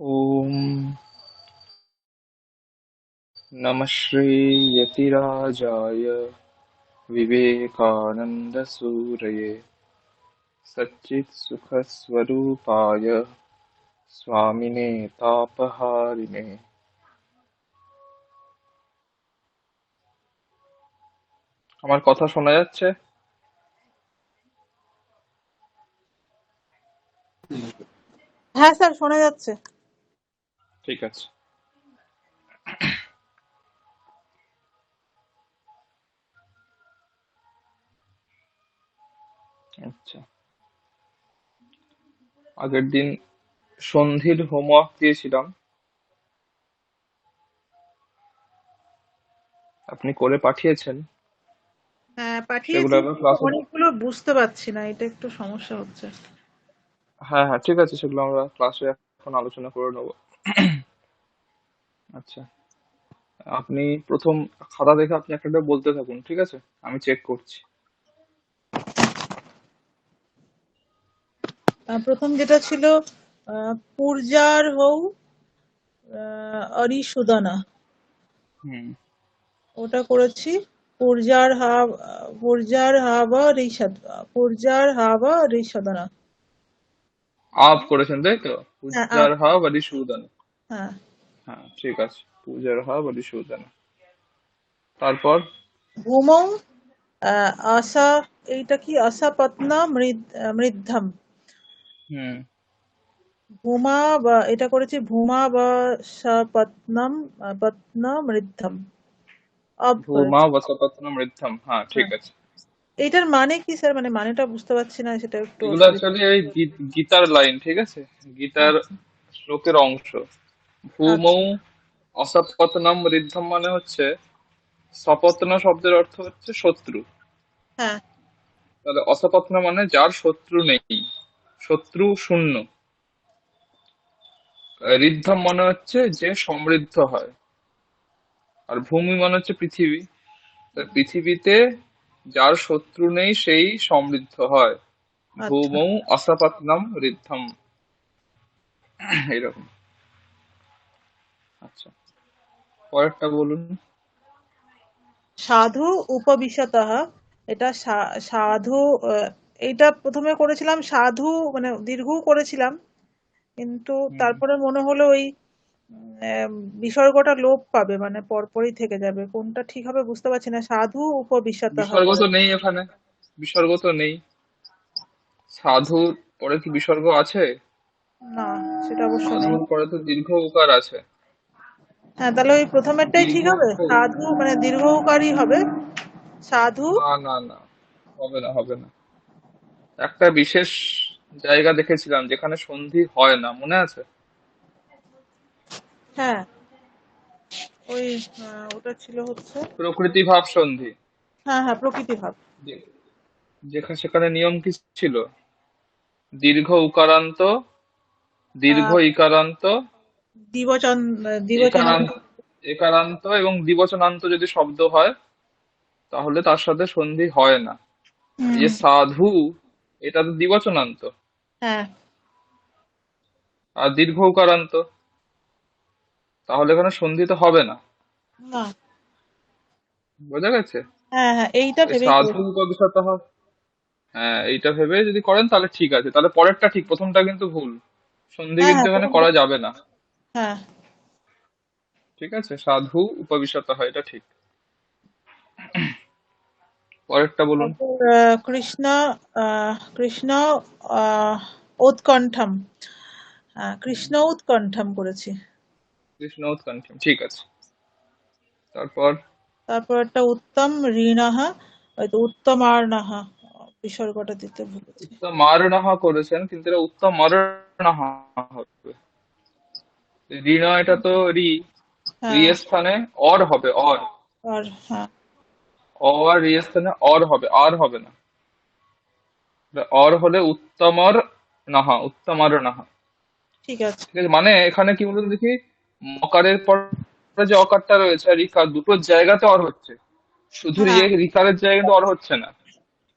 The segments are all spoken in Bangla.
ॐ नमः श्रीयतिराजाय विवेकानन्दसूरये सच्चित्सुखस्वरूपाय स्वामिने तापहारिणे। আমার কথা শোনা যাচ্ছে? হ্যাঁ স্যার, শোনা যাচ্ছে। ঠিক আছে। আচ্ছা, আগের দিন সন্ধির হোমওয়ার্ক দিয়েছিলাম, আপনি করে পাঠিয়েছেন। হ্যাঁ সেগুলো পাঠিয়েছি, আবার কিন্তু ক্লাসে, অনেকগুলো বুঝতে পারছি না, এটা একটু সমস্যা হচ্ছে। হ্যাঁ হ্যাঁ ঠিক আছে, সেগুলো আমরা ক্লাসে এখন আলোচনা করে নেবো। আচ্ছা, আপনি প্রথম খাতা দেখে আপনি একটা একটা বলতে থাকুন, ঠিক আছে? আমি চেক করছি। প্রথম যেটা ছিল পূর্জার হৌ অরিসুদনা, হুম। ওটা করেছি। পূর্জার হাবা ঋষদনা। আপ করেছেন তাই তো? হ্যাঁ পূজার হা বাড়ি সুদান। হ্যাঁ। হ্যাঁ ঠিক আছে, পূজার হা বাড়ি সুদান। তারপর ভূমৌ আশা, এইটা কি আশাপত্না মৃদ্ধম। হুম, ভূমা বা এটা করেছি ভূমা বা সাপত্নম পত্ন মৃদ্ধম। অব ভূমা করেছি। বসপত্ন মৃদ্ধম, হ্যাঁ ঠিক হ্যাঁ, আছে। এইটার মানে কি স্যার? মানে মানেটা বুঝতে পারছি না, সেটা একটু এগুলো অসুবিধা। অ্যাকচুয়ালি এই গীতার লাইন, ঠিক আছে? গীতার আচ্ছা শ্লোকের অংশ। ভূমৌ আচ্ছা। অসপত্নম মৃদ্ধম মানে হচ্ছে, সপত্ন শব্দের অর্থ হচ্ছে শত্রু। হ্যাঁ তাহলে অসপত্ন মানে যার শত্রু নেই, শত্রু শূন্য। ঋদ্ধম মানে হচ্ছে যে সমৃদ্ধ হয়। আর ভূমি মানে হচ্ছে পৃথিবী। তাই পৃথিবীতে যার শত্রু নেই সেই সমৃদ্ধ হয়। আচ্ছা। ভূমৌ অসপত্নম ঋদ্ধম, এইরকম। আচ্ছা, পরেরটা বলুন। সাধু উপবিশতঃ, এটা সাধু। এইটা প্রথমে করেছিলাম সাধু, মানে দীর্ঘ করেছিলাম, কিন্তু হুম, তারপরে মনে হলো ওই আহ, বিসর্গটা লোপ পাবে, মানে পরপরই থেকে যাবে। কোনটা ঠিক হবে বুঝতে পারছি না। সাধু উপবিশতঃ বিসর্গ করে। তো নেই এখানে, বিসর্গ তো নেই। সাধুর পরে কি বিসর্গ আছে? না, সেটা অবশ্য নেই। সাধুর পরে তো দীর্ঘ উকার আছে। হ্যাঁ, তাহলে ওই প্রথমেরটাই দীর্ঘ ঠিক হবে, সাধু মানে দীর্ঘকারী হবে। সাধু। না না না, হবে না হবে না। একটা বিশেষ জায়গা দেখেছিলাম যেখানে সন্ধি হয় না, মনে আছে? হ্যাঁ, ওই ওটা ছিল হচ্ছে। প্রকৃতি ভাব সন্ধি। হ্যাঁ হ্যাঁ, প্রকৃতি ভাব। যে- যেখানে সেখানে নিয়ম কি ছিল? দীর্ঘ উকারান্ত, দীর্ঘ আহ ইকারান্ত, দিবচন দিবচন। একারান্ত, একারান্ত এবং দ্বিবচনান্ত যদি শব্দ হয় তাহলে তার সাথে সন্ধি হয় না। এই হুম। যে সাধু, এটা তো দ্বিবচনান্ত। হ্যাঁ। আর দীর্ঘ উকারান্ত, তাহলে এখানে সন্ধি তো হবে না। না। বোঝা গেছে? হ্যাঁ হ্যাঁ, এইটা এই ভেবেই সাধু করেছি। উপবিশত হয়। হ্যাঁ, এইটা ভেবে যদি করেন তাহলে ঠিক আছে, তাহলে পরেরটা ঠিক, প্রথমটা কিন্তু ভুল। সন্ধি হ্যাঁ কিন্তু হ্যাঁ, এখানে প্রথমটা। করা যাবে না। হ্যাঁ। ঠিক আছে, সাধু উপবিশত হয়, এটা ঠিক। পরেরটা বলুন। তারপর কৃষ্ণ আহ উৎকণ্ঠম। হ্যাঁ, কৃষ্ণ উৎকণ্ঠম করেছি। কৃষ্ণ উৎকণ্ঠম, ঠিক আছে। তারপর তারপর একটা উত্তম ঋণাহ, হয়তো উত্তম আর নাহা, বিসর্গটা দিতে ভুলেছি। উত্তম মারণাহা করেছেন, কিন্তু এটা উত্তম মারণাহা হবে। ঋণ, এটা তো রি, রি হ্যাঁ। এর স্থানে অর হবে, অর। আর হ্যাঁ। অ আর রি এর স্থানে অর হবে, আর হবে না। এটা অর হলে উত্তমর নাহা, উত্তমার নাহা। ঠিক আছে। ঠিক আছে, মানে এখানে কি বলুন দেখি, মকারের পরে যে অকারটা রয়েছে আর রিকার, দুটো জায়গাতে অর হচ্ছে। শুধু হ্যাঁ রিকারের জায়গায় কিন্তু অর হচ্ছে না।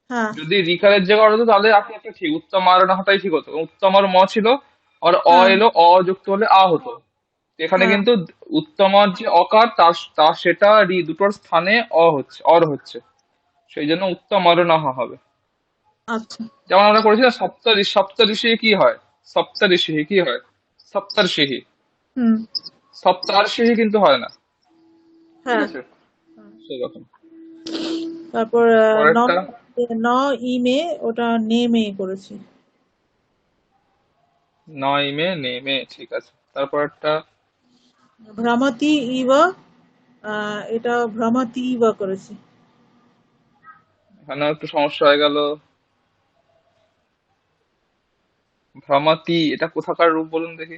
হ্যাঁ যদি রিকারের জায়গায় অর হতো তাহলে আপনি একটা ঠিক উত্তম আর নাহাটাই ঠিক হতো। উত্তম আর ম ছিল, আর হ্যাঁ এলো, যুক্ত হলে আ হতো। এখানে হ্যাঁ কিন্তু উত্তমার যে অকার, তার তার সেটা দুটোর স্থানে হচ্ছে, হচ্ছে। সেই জন্য উত্তম অরণহ হবে। আচ্ছা যেমন আমরা করেছি না, সপ্তঋষি কি হয়? সপ্তঋষি কি হয়? সপ্তর্ষিহি। হুম সপ্তার্ষিহি কিন্তু হয় না। ঠিক হ্যাঁ আছে, সেরকম। তারপর ন পরেরটা ন ইমে ওটা নেমে করেছি। নয় মে নেমে, ঠিক আছে। তারপরেরটা ভ্রমতি ইব এটা ভ্রমতি ইব করেছি। এখানেও একটু সমস্যা হয়ে গেল। ভ্রমাতি, এটা কোথাকার রূপ বলুন দেখি?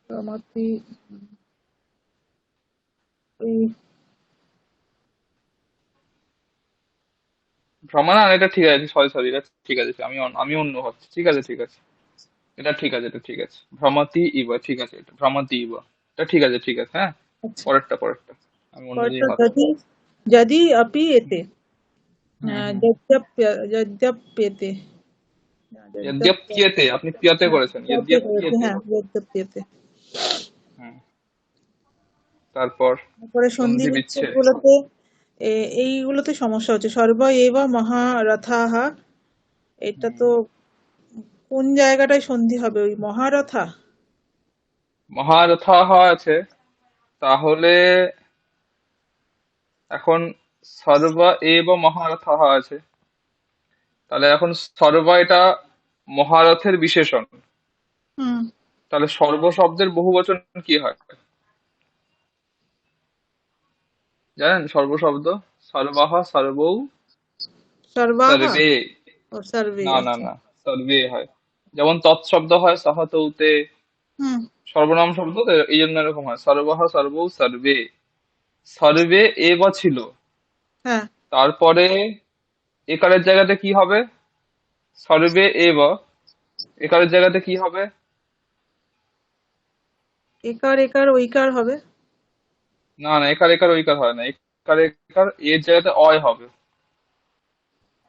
ভ্রমতি ওই ভ্রমণা, এটা ঠিক আছে, সরি সরি, এটা ঠিক আছে, আমি অন্য ভাবছি। ঠিক আছে, ঠিক আছে, এটা ঠিক আছে, এটা ঠিক আছে। ভ্রমাতি ইবা, ঠিক আছে, এটা ভ্রমাতি ইবা, এটা ঠিক আছে, ঠিক আছে, হ্যাঁ। আচ্ছা পরেরটা আমি অন্য পরেরটা জিনিস ভাবছি। যদি যদি আপি এতে হুম হুম। যদ্যপ্যেতে যদ্যপ্যেতে, আপনি পিয়াতে হ্যাঁ করেছেন, যদ্যপ্যেতে করেছি, যদ্যপ্যেতে। হ্যাঁ যদ্যপ্যেতে। হুম। তারপর তারপরে সন্ধি সন্ধি বিচ্ছেদ বিচ্ছেদ। গুলোতে এইগুলোতে সমস্যা হচ্ছে। সর্ব এব মহারথাহা, এটা হুম। তো কোন জায়গাটায় সন্ধি হবে? ওই মহারথা। মহারথাহ আছে, তাহলে এখন সর্ব এব মহারথাহ আছে, তাহলে এখন সর্ব এটা মহারথের বিশেষণ। হুম তাহলে সর্ব শব্দের বহুবচন কি হয় জানেন? সর্ব শব্দ সর্বাহ, সর্বৌ, সর্বাহা সর্বে। ও সার্ভে, না না আচ্ছা। না, সর্বে হয়। যেমন তৎশব্দ হয় সহতৌতে, হুম সর্বনাম শব্দ তো, এই জন্য এরকম হয় সর্বাহ, সর্বৌ, সর্বে। সর্বে এব ছিল, হ্যাঁ তারপরে একারের জায়গাতে কি হবে? সর্বে এব, একারের জায়গাতে কি হবে? একার একার ঐকার হবে। না না, একার একার ঐকার হয় না, একার একার এর জায়গাতে অয় হবে,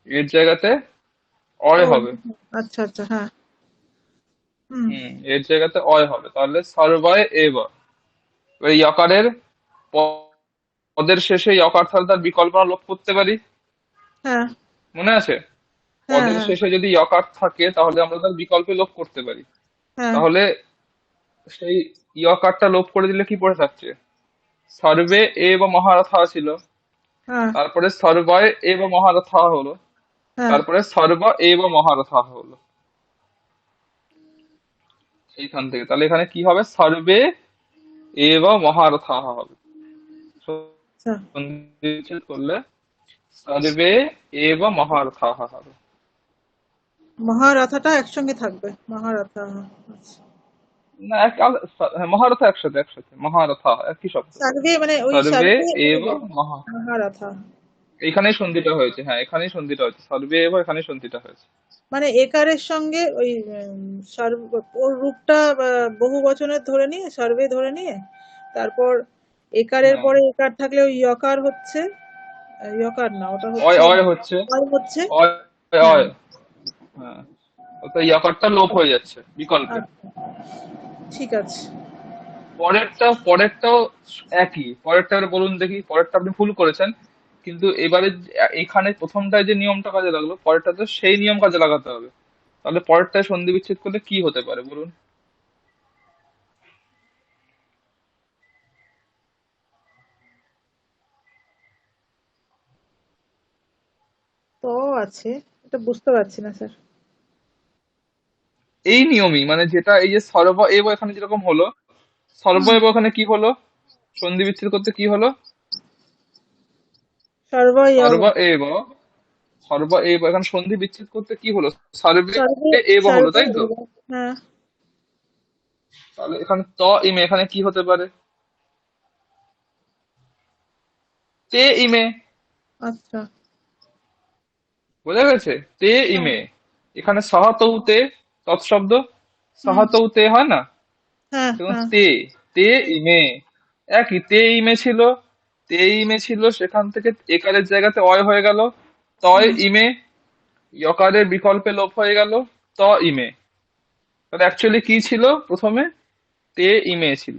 এর জায়গাতে ও অয় হবে। আচ্ছা আচ্ছা, হ্যাঁ। হুম এর জায়গাতে অয় হবে, তাহলে সর্বায় এব। এবার ইয়কারের পদের শেষে ইয়কার থাকলে তার বিকল্প আমরা লোপ করতে পারি, হ্যাঁ মনে আছে? হ্যাঁ পদের হ্যাঁ শেষে যদি ইয়কার থাকে তাহলে আমরা তার বিকল্পে লোপ করতে পারি। হ্যাঁ তাহলে সেই ইয়কারটা লোপ করে দিলে কি পড়ে থাকছে? সর্বে এ বা মহারথা ছিল, হ্যাঁ তারপরে সর্বায় এ বা মহারথা হলো, হ্যাঁ তারপরে সর্ব এ বা মহারথা হলো। এইখান থেকে তাহলে এখানে কি হবে? সর্বে এ বা মহারথা হবে। আচ্ছা। সন্ধি বিচ্ছেদ করলে সর্বে এ বা মহারথা হবে। মহারথাটা একসঙ্গে থাকবে, মহারথা। আচ্ছা। না, হ্যাঁ, মহারথা একসাথে, মহারথা একই শব্দ। সার্ভে মানে ওই সর্বে সার্ভে এব মহা, মহারথা। এখানেই সন্ধিটা হয়েছে, হ্যাঁ এখানেই সন্ধিটা হয়েছে, সর্বে এব এখানেই সন্ধিটা হয়েছে। মানে একারের সঙ্গে ওই ওর রূপটা বহু বচনের ধরে নিয়ে, সার্ভে ধরে নিয়ে, তারপর একারের হ্যাঁ, পরে একার থাকলে ওই ইয়কার হচ্ছে, ইয়কার না, ওটা অয় হচ্ছে অয় হচ্ছে, অয় হচ্ছে। অয় হ্যাঁ অয়, হ্যাঁ। তো ইয়কারটা লোপ হয়ে যাচ্ছে বিকল্পে। আচ্ছা, ঠিক আছে। পরেরটাও একই। পরেরটা এবার বলুন দেখি, পরেরটা আপনি ভুল করেছেন, কিন্তু এবারে এখানে প্রথমটায় যে নিয়মটা কাজে লাগলো, পরেরটাতে সেই নিয়ম কাজে লাগাতে হবে। তাহলে পরেরটায় সন্ধি বিচ্ছেদ করলে কি হতে পারে বলুন? তো আছে, এটা বুঝতে পারছি না স্যার। এই নিয়মই, মানে যেটা এই যে সর্ব এব এখানে যেরকম হলো, সর্ব হুম এব ওখানে কি হলো? সন্ধি বিচ্ছেদ করতে কি হলো? সর্ব ইয়ব, সর্ব এব, সর্ব এব এখানে সন্ধি বিচ্ছেদ করতে কি হলো? সর্বে সর্বে এব হলো, সর্বে তাই তো? ইয়ব। হ্যাঁ তাহলে এখানে ইমে এখানে কি হতে পারে? তে ইমে। আচ্ছা। বোঝা গেছে? তে হ্যাঁ ইমে। এখানে সহাতৌতে, তৎশব্দ হুম সহাতৌতে হয় না? হ্যাঁ এবং হ্যাঁ তে, তে ইমে একই। তে ইমে ছিল, সেখান থেকে একারের জায়গাতে অয় হয়ে গেল, তয় হুম ইমে। ইকারের বিকল্পে লোপ হয়ে গেল ত ইমে। তাহলে অ্যাকচুয়ালি কি ছিল প্রথমে? তে ইমে ছিল।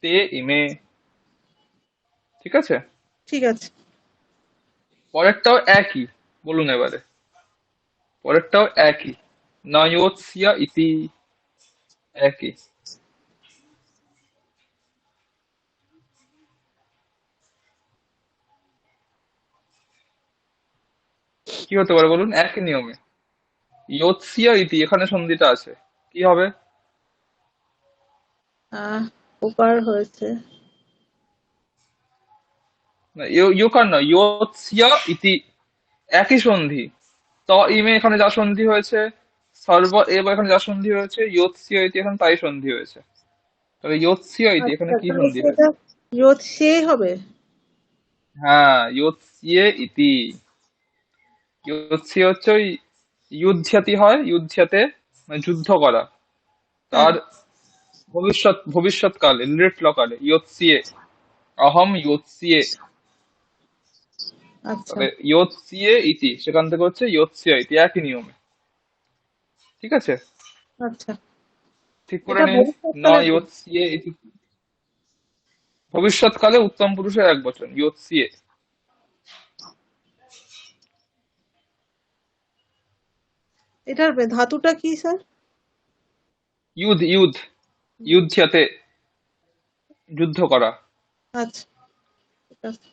তে ইমে। ঠিক আছে। ঠিক আছে। পরেরটাও একই। বলুন এবারে। পরেরটাও একই। নয়োৎসিয়া ইতি। একই। কি হতে পারে বলুন, একই নিয়মে। ইয়োৎসিয়া ইতি, এখানে সন্ধিটা আছে। কি হবে? আহ ওপার হয়েছে। না, ইয়োকার নয়, ইয়োৎসিয়া ইতি। একই সন্ধি। ত ইমে এখানে যা সন্ধি হয়েছে, সর্ব এব এখানে যা সন্ধি হয়েছে, ইয়োৎসিয়া ইতি এখানে তাই সন্ধি হয়েছে। তাহলে ইয়োৎসিয়া ইতি এখানে আচ্ছা, কি তাহলে সন্ধি সেটা হয়েছে? ইয়োত সে হবে। হ্যাঁ, ইয়োৎসিয়ে ইতি। ইয়োৎসিয়া হচ্ছে ওই যুদ্ধ্যাতি হয়, যুদ্ধ্যাতে মানে যুদ্ধ করা। হ্যাঁ। তার ভবিষ্যৎকালে লিট লকালে ইয়োৎসিয়ে। অহম ইয়োৎসিয়ে। আচ্ছা। তাহলে ইয়োৎসিয়ে ইতি সেখান থেকে হচ্ছে ইয়োৎসিয়া ইতি, একই নিয়মে। ঠিক আছে। আচ্ছা, ঠিক করে এটা নিন। ন ভবিষ্যৎকালে তো। ইয়োৎসিয়ে ইতি। ভবিষ্যৎকালে উত্তম পুরুষের এক বচন ইয়োৎসিয়ে। এটার ধাতুটা কি স্যার? ইউধ ইউধ। যুদ্ধতে, যুদ্ধ করা। আচ্ছা, ঠিক আছে।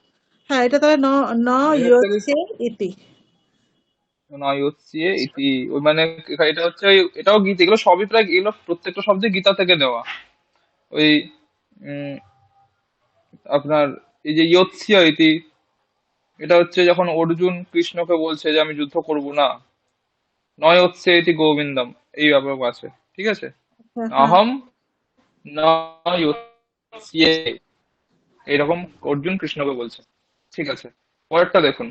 হ্যাঁ, এটা তাহলে ন ন এক্ষেত্রে ইয়োৎসে ইতি। নয় হচ্ছে ইতি, ওই মানে এটা হচ্ছে এটাও গীতা, এগুলো সবই প্রায়, এগুলো প্রত্যেকটা শব্দই গীতা থেকে নেওয়া। ওই উম, আপনার এই যে ইয়োৎসিয়া ইতি, এটা হচ্ছে যখন অর্জুন কৃষ্ণকে বলছে যে আমি যুদ্ধ করব না। নয় হচ্ছে ইতি গোবিন্দম, এই ব্যাপার আছে। ঠিক আছে। হ্যাঁ, হ্যাঁ। অহম নয় ইয়োৎসিয়ে, এইরকম অর্জুন কৃষ্ণকে বলছে। ঠিক আছে। পরেরটা দেখুন।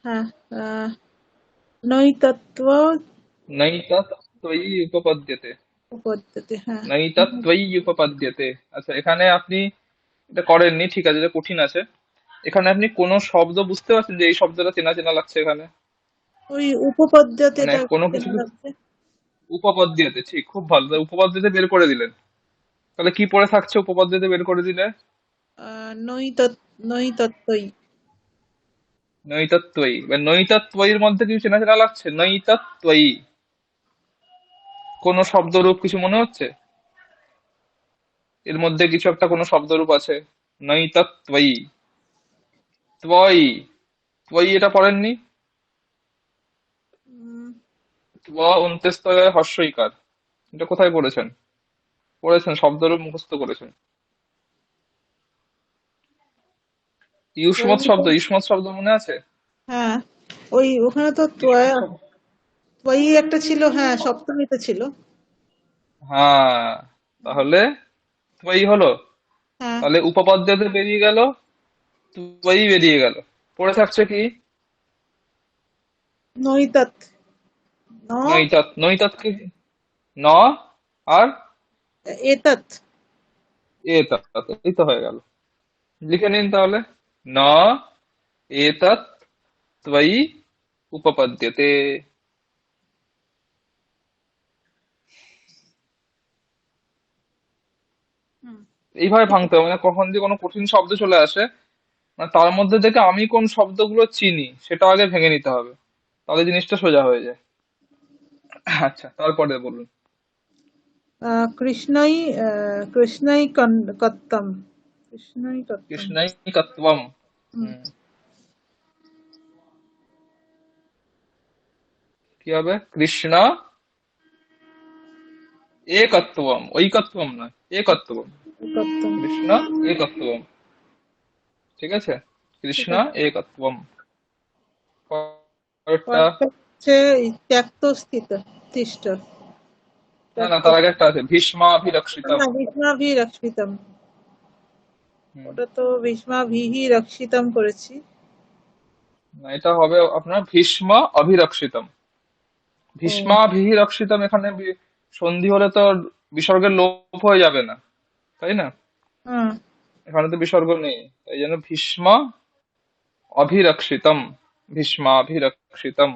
হ্যাঁ, আহ, নৈতত্ত্ব নৈতত্ত্বয়ি উপপদ্যতে। পদ্ধতি, হ্যাঁ। নৈতত্ত্বয়ি উপপদ্যতে। আচ্ছা, এখানে আপনি এটা করেননি, ঠিক আছে, এটা কঠিন আছে। এখানে আপনি কোন শব্দ বুঝতে পারছেন যে এই শব্দটা চেনা চেনা লাগছে এখানে? ওই মানে উপপদ্ধতিটা কোনো কিছু চেনা লাগছে। উপপদ দিয়েতে, ঠিক, খুব ভালো, তাহলে উপপদ দিতে বের করে দিলেন। তাহলে কি পড়ে থাকছে উপপদ দিতে বের করে দিলে? নৈতত্ত্বই। নৈতত্ত্বয়ী বা নৈতত্ত্বয়ীর মধ্যে কিছু চেনা চেনা লাগছে? নৈতত্ত্বয়ী কোন শব্দরূপ কিছু মনে হচ্ছে? এর মধ্যে কিছু একটা কোনো শব্দরূপ আছে? নৈতত্ত্বয়ী। ত্বয়ী। ত্বয়ী এটা পড়েননি? উম, ত্ব অন্ত্যেস্তয় হস্যইকার। এটা কোথায় পড়েছেন? পড়েছেন, শব্দরূপ মুখস্থ করেছেন। ইউষ্মৎ শব্দ, ইউষ্মৎ শব্দ মনে আছে? হ্যাঁ, ওই ওখানে তো ইউষ্মৎ শব্দ। ত্বয়ী একটা ছিল, হ্যাঁ, সপ্তমীতে ছিল। হ্যাঁ, তাহলে ত্বয়ী হলো। হ্যাঁ। তাহলে উপপাদ্যতে বেরিয়ে গেল, ত্বয়ী বেরিয়ে গেল। পড়ে থাকছে কি? নৈতৎ। ন নৈতৎ। নৈতৎ কি? ন আর এতৎ। এতৎ। এই তো হয়ে গেল। লিখে নিন তাহলে। ন এতৎ ত্বয়ী উপপাদ্যতে। হুম, এইভাবে ঠিক ভাঙতে আছে। হবে, মানে কখন যে কোনো কঠিন শব্দ চলে আসে, মানে তার মধ্যে থেকে আমি কোন শব্দগুলো চিনি সেটা আগে ভেঙে নিতে হবে, তাহলে জিনিসটা সোজা হয়ে যায়। আচ্ছা, তারপরে বলুন। কৃষ্ণই কৃষ্ণই কত্তম। কৃষ্ণই কত্তম। কৃষ্ণৈকত্বম। হুম। হুম, কি হবে? কৃষ্ণ একত্বম, ঐকত্বম নয়, একত্বম। কত্তম। কৃষ্ণ একত্বম। ঠিক আছে। ঠিক কৃষ্ণ আছে। একত্বম। পরেরটা। পরেরটা হচ্ছে ত্যক্ত স্থিত তিষ্ঠ। না না, ত্যক্ত। তার আগে একটা আছে, ভীষ্মাভিরক্ষিতম। না, ভীষ্মাভি রক্ষিতম। হুম, ওটা তো ভীষ্মাভিহি রক্ষিতম করেছি। না, এটা হবে আপনার ভীষ্ম অভিরক্ষিতম। ও। ভীষ্মাভিরক্ষিতম, এখানে সন্ধি হলে তো বিসর্গের লোপ হয়ে যাবে না, তাই না? হ্যাঁ। এখানে তো বিসর্গ নেই, তাই জন্য ভীষ্ম অভিরক্ষিতম। ভীষ্মাভিরক্ষিতম।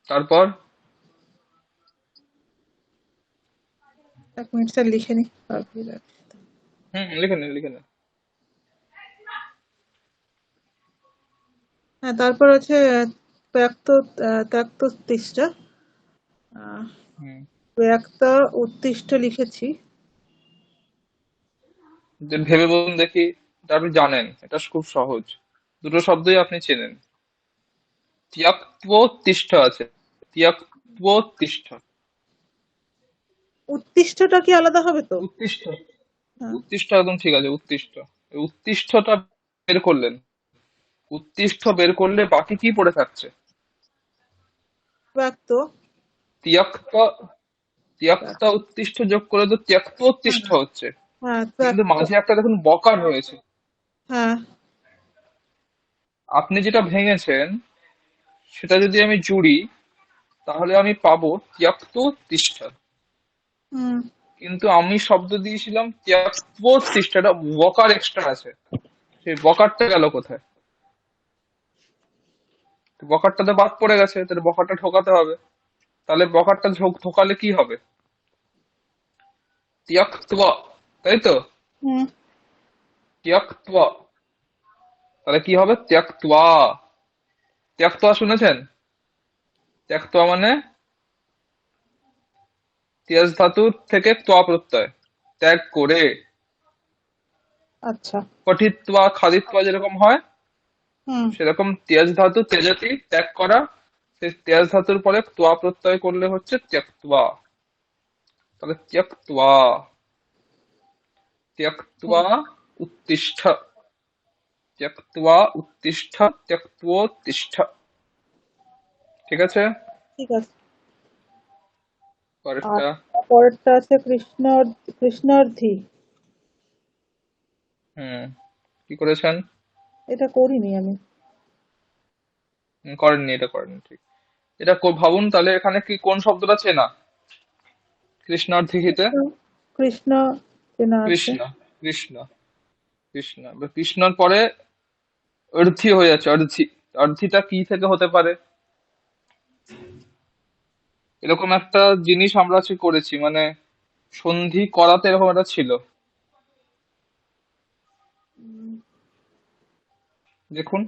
তারপর? এক মিনিট স্যার লিখে নি। তারপরে লিখে নিন, লিখে নিন। হ্যাঁ, তারপর আছে ত্যক্ত ত্যক্তোত্তিষ্ঠ। আহ, হুম ত্যক্ত উত্তিষ্ঠ লিখেছি। যে ভেবে বলুন দেখি, এটা আপনি জানেন, এটা খুব সহজ, দুটো শব্দই আপনি চেনেন। তিয়াক্তোত্তিষ্ঠ আছে, তিয়াক্তোত্তিষ্ঠ। উত্তিষ্ঠটা কি আলাদা হবে তো? উত্তিষ্ঠ, হ্যাঁ, উত্তিষ্ঠ একদম ঠিক আছে, উত্তিষ্ঠ। এই উত্তিষ্ঠটা বের করলেন, উত্তিষ্ঠ বের করলে বাকি কি পড়ে থাকছে? ত্যক্ত। তিয়াক্ত, তিয়াক্ত উত্তিষ্ঠ যোগ করে তো তিয়াক্তোত্তিষ্ঠ হ্যাঁ, হচ্ছে। হ্যাঁ, কিন্তু ত্যক্ত। মাঝে একটা দেখুন বকার রয়েছে। হ্যাঁ। আপনি যেটা ভেঙেছেন সেটা যদি আমি জুড়ি, তাহলে আমি পাবো তিয়াক্তোত্তিষ্ঠ। হুম। কিন্তু আমি শব্দ দিয়েছিলাম তিয়াক্তোত্তিষ্ঠ, একটা বকার এক্সট্রা আছে, সেই বকারটা গেল কোথায়? তো বকারটা তো বাদ পড়ে গেছে, তাহলে বকারটা ঢোকাতে হবে। তাহলে বকারটা ঢোকালে কি হবে? তিয়াক্তোয়া, তাই তো? হুম। তিয়াক্তোয়া, তাহলে কি হবে? ত্যাক্তোয়া। ত্যাক্তোয়া শুনেছেন? ত্যাক্তোয়া মানে তিয়াজ ধাতুর থেকে তোয়া প্রত্যয়, ত্যাগ করে। আচ্ছা। পঠিত্বা খাদিত্বা যেরকম হয়, হুম। সেরকম তিয়াজ ধাতু তেজতি, ত্যাগ করা। সেই তিয়াজ ধাতুর পরে তোয়া প্রত্যয় করলে হচ্ছে ত্যক্তোয়া। তাহলে ত্যক্তোয়া, ত্যক্তোয়া উত্তিষ্ঠ, ত্যক্তোয়া উত্তিষ্ঠ, ত্যক্তোত্তিষ্ঠ। ঠিক আছে? ঠিক আছে। আর পরেরটা। পরেরটা আছে কৃষ্ণার্ধী। হুম, কি করেছেন? এটা করিনি আমি। করেননি, এটা করেননি, ঠিক। এটা ভাবুন তাহলে, এখানে কি কোন শব্দটা চেনা কৃষ্ণার্থিতে? কৃষ্ণ। কৃষ্ণ চেনা আছে। কৃষ্ণ, কৃষ্ণ, কৃষ্ণ। এবার কৃষ্ণর পরে অর্থি হয়ে যাচ্ছে, অর্থি। অর্থিটা কি থেকে হতে পারে? এরকম একটা জিনিস আমরা করেছি, মানে সন্ধি করাতে এরকম একটা ছিল। উম, দেখুন,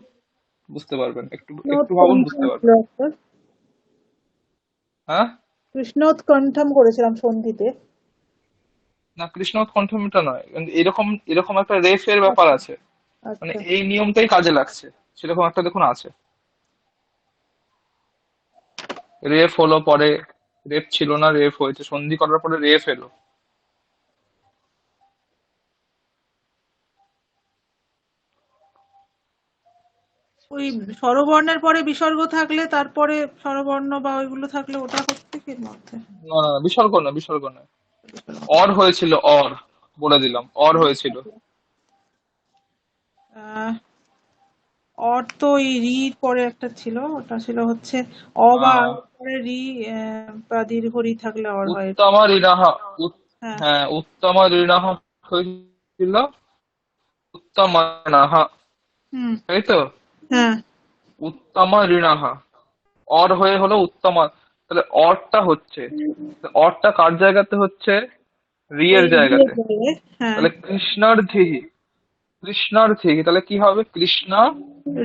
বুঝতে পারবেন, একটু একটু ভাবুন, কৃষ্ণোৎকণ্ঠম বুঝতে ছিল পারবেন। একটা। হ্যাঁ? কৃষ্ণোৎকণ্ঠম করেছিলাম সন্ধিতে। না, কৃষ্ণ কণ্ঠমিটা নয়, কিন্তু এরকম এরকম একটা রেফের ব্যাপার আচ্ছা। আছে, মানে আচ্ছা। এই নিয়মটাই কাজে লাগছে, সেরকম একটা দেখুন আছে। রেফ হলো পরে, রেফ ছিল না, রেফ হয়েছে, সন্ধি করার পরে রেফ এলো। ওই স্বরবর্ণের পরে বিসর্গ থাকলে তারপরে স্বরবর্ণ বা ওইগুলো থাকলে ওটা হচ্ছে কি এর মধ্যে? না না, বিসর্গ না, বিসর্গ নয়। অর হয়েছিল, অর, বলে দিলাম, অর হয়েছিল। আহ অর তো ওই রির পরে একটা ছিল, ওটা ছিল হচ্ছে অ বা আ আহ এর পরে রি, বা দীর্ঘ রি থাকলে অর হয়। উত্তমা ঋণাহা, হ্যাঁ। হ্যাঁ, উত্তমা ঋণাহা হয়েছিল, উত্তমানাহা, হুম। তাই তো? হ্যাঁ। উত্তমা ঋণাহা, অর হয়ে হলো উত্তমা। তাহলে অরটা হচ্ছে, অরটা কার জায়গাতে হচ্ছে? রি ওই এর রি এর জায়গাতে। জায়গায়, হ্যাঁ। তাহলে কৃষ্ণার্থী, কৃষ্ণার্থী, তাহলে কি হবে? কৃষ্ণা,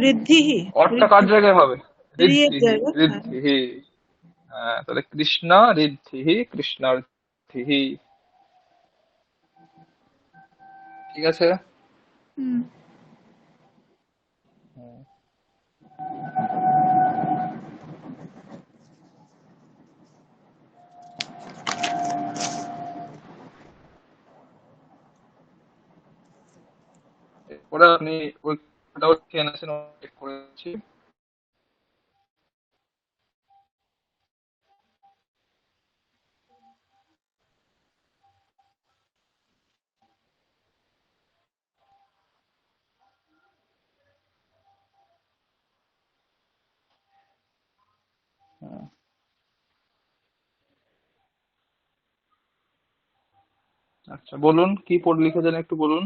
ঋদ্ধিহি। অরটা কার জায়গায় হবে? রি এর ঋদ্ধিহি, জায়গায়, হ্যাঁ। ঋদ্ধিহি। হ্যাঁ, তাহলে কৃষ্ণা ঋদ্ধিহি, কৃষ্ণার্থিহি। ঠিক আছে? হুম। হুম। এরপরে আপনি ওইটাও খেয়ে নেছেন, চেক করেছি। হ্যাঁ। আচ্ছা, বলুন কি পড়ে লিখেছেন, একটু বলুন।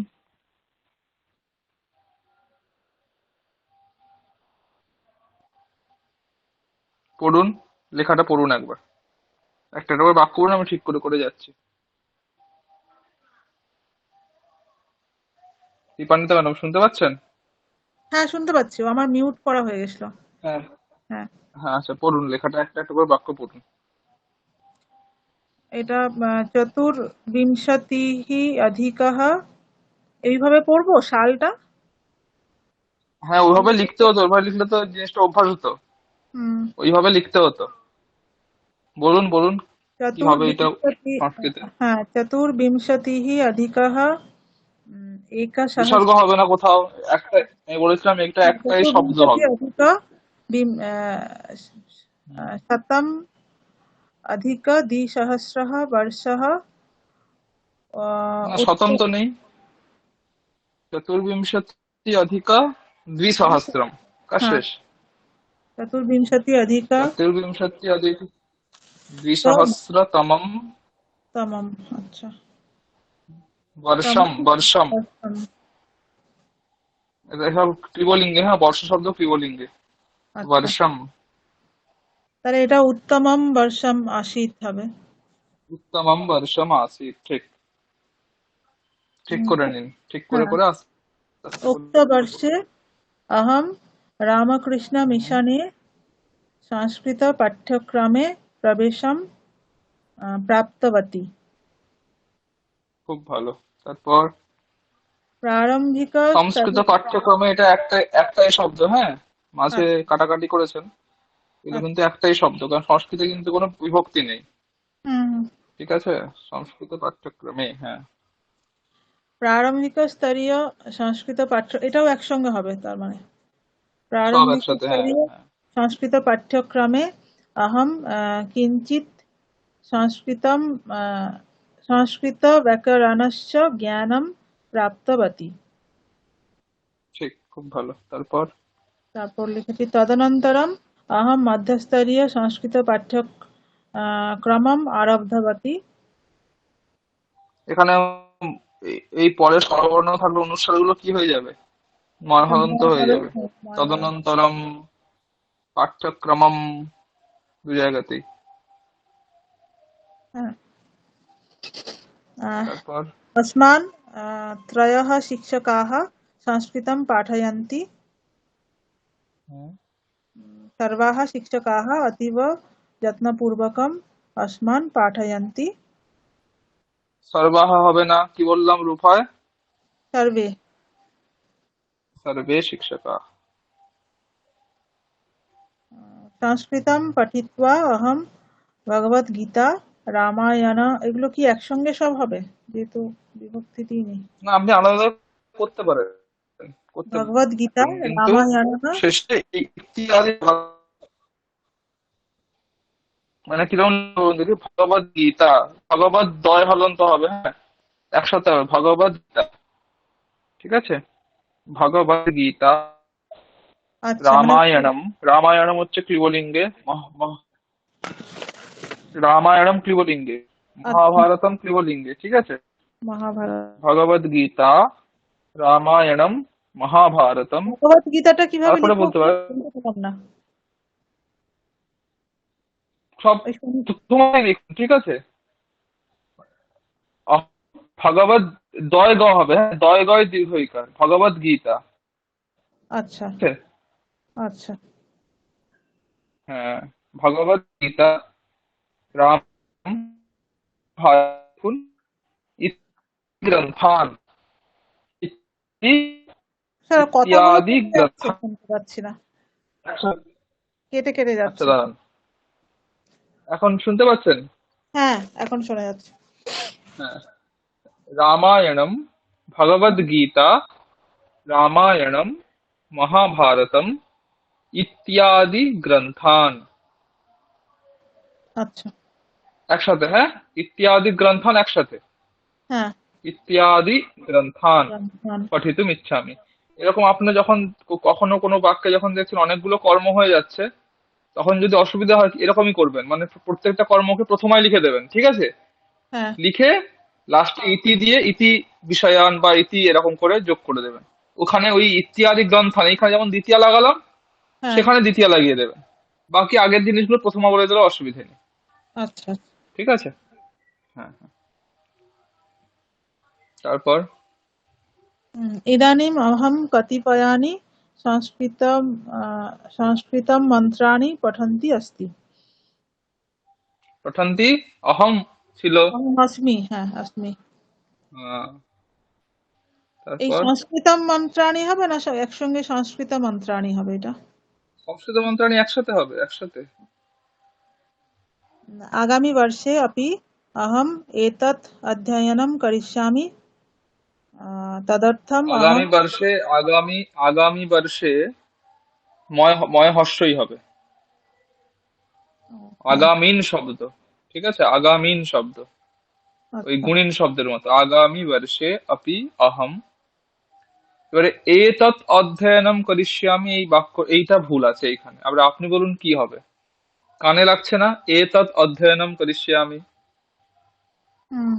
পড়ুন। লেখাটা পড়ুন একবার, একটা একটা করে বাক্য পড়ুন, আমি ঠিক করে করে যাচ্ছি। দীপান্বিতা ম্যাডাম শুনতে পাচ্ছেন? হ্যাঁ, শুনতে পাচ্ছি, আমার মিউট করা হয়ে গেছিল। হ্যাঁ। হ্যাঁ, হ্যাঁ, আচ্ছা পড়ুন, লেখাটা একটা একটা করে বাক্য পড়ুন। এটা চতুর্বিংশতিः অধিকः, এইভাবে পড়বো সালটা। হ্যাঁ, ওইভাবে লিখতে হতো, ওইভাবে লিখলে তো জিনিসটা অভ্যাস হতো, হুম। ওইভাবে লিখতে হতো। বলুন বলুন, কিভাবে এটা চতুর্বিংশতি, সংস্কৃতে। হ্যাঁ, চতুর্বিংশতিः অধিকः বিসর্গ একসহস্র, হবে না কোথাও, একটা, আমি বলেছিলাম এটা একটাই শব্দ চতুর্বিংশতি হবে। অধিক শতম अधिक द्विसहस्रः वर्षः না, শতম उत्तर তো নেই। চতুর্বিংশতি অধিক দ্বিসহস্রম, কার हाँ, শেষ? चतुर्विंशति अधिक চতুর্বিংশতি অধিক तमम्। দ্বিসহস্রতমম अच्छा, বর্ষম, तमम् বর্ষম। वर्षम्। এটা সব ক্রিবলিঙ্গে, হ্যাঁ, বর্ষ শব্দ ক্রিবলিঙ্গে। আচ্ছা, বর্ষম। তাহলে এটা উত্তমম বর্ষম আশীত হবে। উত্তমম বর্ষম আসিত, ঠিক। ঠিক হুম, করে নিন, ঠিক করে হ্যাঁ। করে আস্তে আস্তে উক্ত বলুন। বর্ষে अहं रामकृष्ण হুম, मिशने संस्कृत पाठ्यक्रमे प्रवेशं प्राप्तवती। খুব ভালো। তারপর प्रारंभिक সংস্কৃত পাঠ্যক্রমে, এটা একটাই একটাই শব্দ, হ্যাঁ, মাঝে আচ্ছা, কাটাকাটি করেছেন, এটা কিন্তু আচ্ছা। একটাই শব্দ, কারণ সংস্কৃতে কিন্তু কোনো বিভক্তি নেই। হুম। ঠিক আছে, সংস্কৃত পাঠ্যক্রমে, হ্যাঁ, প্রারম্ভিক স্তরীয় সংস্কৃত পাঠ্য, এটাও একসঙ্গে হবে তার মানে। সব প্রারম্ভিক একসাথে, হ্যাঁ স্তরীয় হ্যাঁ। সংস্কৃত পাঠ্যক্রমে अहं किञ्चित् संस्कृतं संस्कृतव्याकरणस्य ज्ञानं प्राप्तवती। ঠিক, খুব ভালো। তারপর তারপর লিখেছি তদনন্তরম अहं मध्यस्तरीय संस्कृत क्रमम् आरब्धवती। এখানে এই পরের স্বরবর্ণ থাকলে অনুস্বারগুলো কি হয়ে যাবে? এটা ময়হলন্ত হয়ে মহাভারত, যাবে। মহাভারত। তদনন্তরম, পাঠ্যক্রমম, দু জায়গাতেই। হ্যাঁ। আহ, তারপর अस्मान् त्रयः शिक्षकाः संस्कृतं पाठयन्ति। হুম, सर्वाः शिक्षकाः अतीव যত্নপূর্বকম अस्मान् पाठयन्ति। সর্বাহা হবে না, কি বললাম রূপায়? सर्वे। সর্বে শিক্ষকা। সংস্কৃতম পঠিত্বা অহম ভগবদ্গীতা রামায়ণ, এগুলো কি একসঙ্গে সব হবে? যেহেতু বিভক্তিটি নেই। না, আপনি আলাদা আলাদা করতে পারেন, করতে ভগবদ্গীতা পারেন, কিন্তু রামায়ণ। শেষে ইত্যাদি মানে কিরকম বলুন দেখি, ভগবত গীতা, ভগবত দয় হলন্ত হবে, হ্যাঁ, একসাথে হবে, ভগবত গীতা। ঠিক আছে, ভগবত গীতা, আচ্ছা, মানে রামায়ণম, রামায়ণম হচ্ছে ক্লিবলিঙ্গে, রামায়ণম ক্লিবলিঙ্গে, আচ্ছা, মহাভারতম ক্লিবলিঙ্গে, ঠিক আছে। মহাভারত। ভগবত গীতা, রামায়ণম, মহাভারতম। ভগবত গীতাটা কিভাবে তারপরে লিখবো বলতে একটু পারে শুনতে পেলাম না। সব, ওই তোমায় লিখুন, ঠিক আছে। ভগবত দয় গ হবে, হ্যাঁ, দয় গয় দীর্ঘইকার, ভগবত গীতা। আচ্ছা, ঠিক আছে? আচ্ছা, হ্যাঁ, ভগবত গীতা, রাম, ভারত, গ্রন্থান, স্যার কথাগুলো ইত্যাদি কেটে যাচ্ছে, গ্রন্থান। শুনতে পাচ্ছি না, আচ্ছা, কেটে কেটে আচ্ছা, যাচ্ছে। দাঁড়ান, এখন শুনতে পাচ্ছেন? হ্যাঁ, এখন শোনা যাচ্ছে। হ্যাঁ, রামায়ণম, ভগবদ গীতা, রামায়ণম, মহাভারতম, ইত্যাদি গ্রন্থান। আচ্ছা। একসাথে, হ্যাঁ, ইত্যাদি গ্রন্থান একসাথে, হ্যাঁ। ইত্যাদি গ্রন্থান রামধন। পঠিতুম ইচ্ছামি। এরকম আপনি যখন কখনো কোনো বাক্যে যখন দেখছেন অনেকগুলো কর্ম হয়ে যাচ্ছে, তখন যদি অসুবিধা হয় এরকমই করবেন, মানে প্রত্যেকটা কর্মকে প্রথমায় লিখে দেবেন, ঠিক আছে। হ্যাঁ, লিখে লাস্টে ইতি দিয়ে ইতি বিষয়ান বা ইতি এরকম করে যোগ করে দেবেন। ওখানে ওই ইত্যাদি গ্রন্থান, এখানে যেমন দ্বিতীয় লাগালাম, হ্যাঁ। সেখানে দ্বিতীয় লাগিয়ে দেবেন। বাকি আগের জিনিসগুলো প্রথমে বলে দিলে অসুবিধা নেই। আচ্ছা। ঠিক আছে। হ্যাঁ হ্যাঁ। তারপর इदानीम् अहं कतिपयानि संस्कृतं मन्त्राणि पठन्ती अस्ति। পঠন্তি অহম ছিল। अहम् अस्मि, হ্যাঁ अस्मि। আহ, এই তারপর সংস্কৃতম মন্ত্রাণী হবে না একসঙ্গে সংস্কৃত মন্ত্রাণী হবে এটা? সংস্কৃত মন্ত্রাণী একসাথে হবে, একসাথে। आगामि वर्षे अपि अहम् एतत् अध्ययनं करिष्यामि। तदर्थम् আগামী अहं বর্ষে, আগামী বর্ষে ময় ময় হর্ষই হবে। হ্যাঁ, আগামীন শব্দ। ঠিক আছে, আগামীন শব্দ ওই আচ্ছা। গুণিন শব্দের মতো। আগামী বর্ষে আপি অহম। এবারে এতৎ অধ্যয়নম করিষ্যামি, এই বাক্য এইটা ভুল আছে এইখানে। আবার আপনি বলুন কি হবে? কানে লাগছে না? এতৎ অধ্যয়নম করিষ্যামি হুম,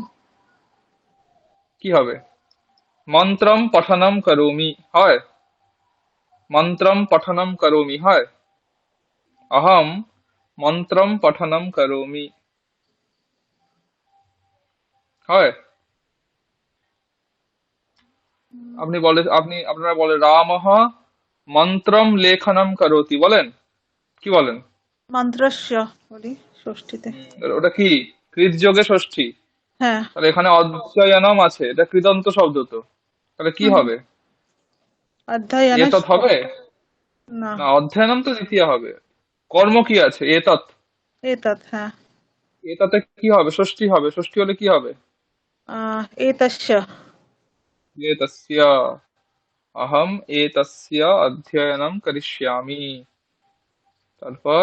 কি হবে? মন্ত্রম পঠনম করোমি হয়? মন্ত্রম পঠনম করোমি হয়? অহম মন্ত্রম পঠনম করোমি হয়? আপনারা বলে রামঃ মন্ত্রম লেখনম করোতি বলেন, কি বলেন? মন্ত্রস্য বলি ষষ্ঠীতে। ওটা কি? কৃতযোগে ষষ্ঠী। হ্যাঁ। তাহলে এখানে অধ্যয়নম আছে, এটা কৃদন্ত শব্দ তো। তাহলে কি হুম, হবে? এতৎ অধ্যয়নস্য। হবে? না, না, অধ্যয়নম তো দ্বিতীয় হবে। কর্ম কি আছে? এতৎ। এতৎ, হ্যাঁ। এটাতে কি হবে? ষষ্ঠী হবে। ষষ্ঠী হলে কি হবে? এতস্য। এতস্য অহম এতস্য অধ্যয়নম করিষ্যামি। তারপর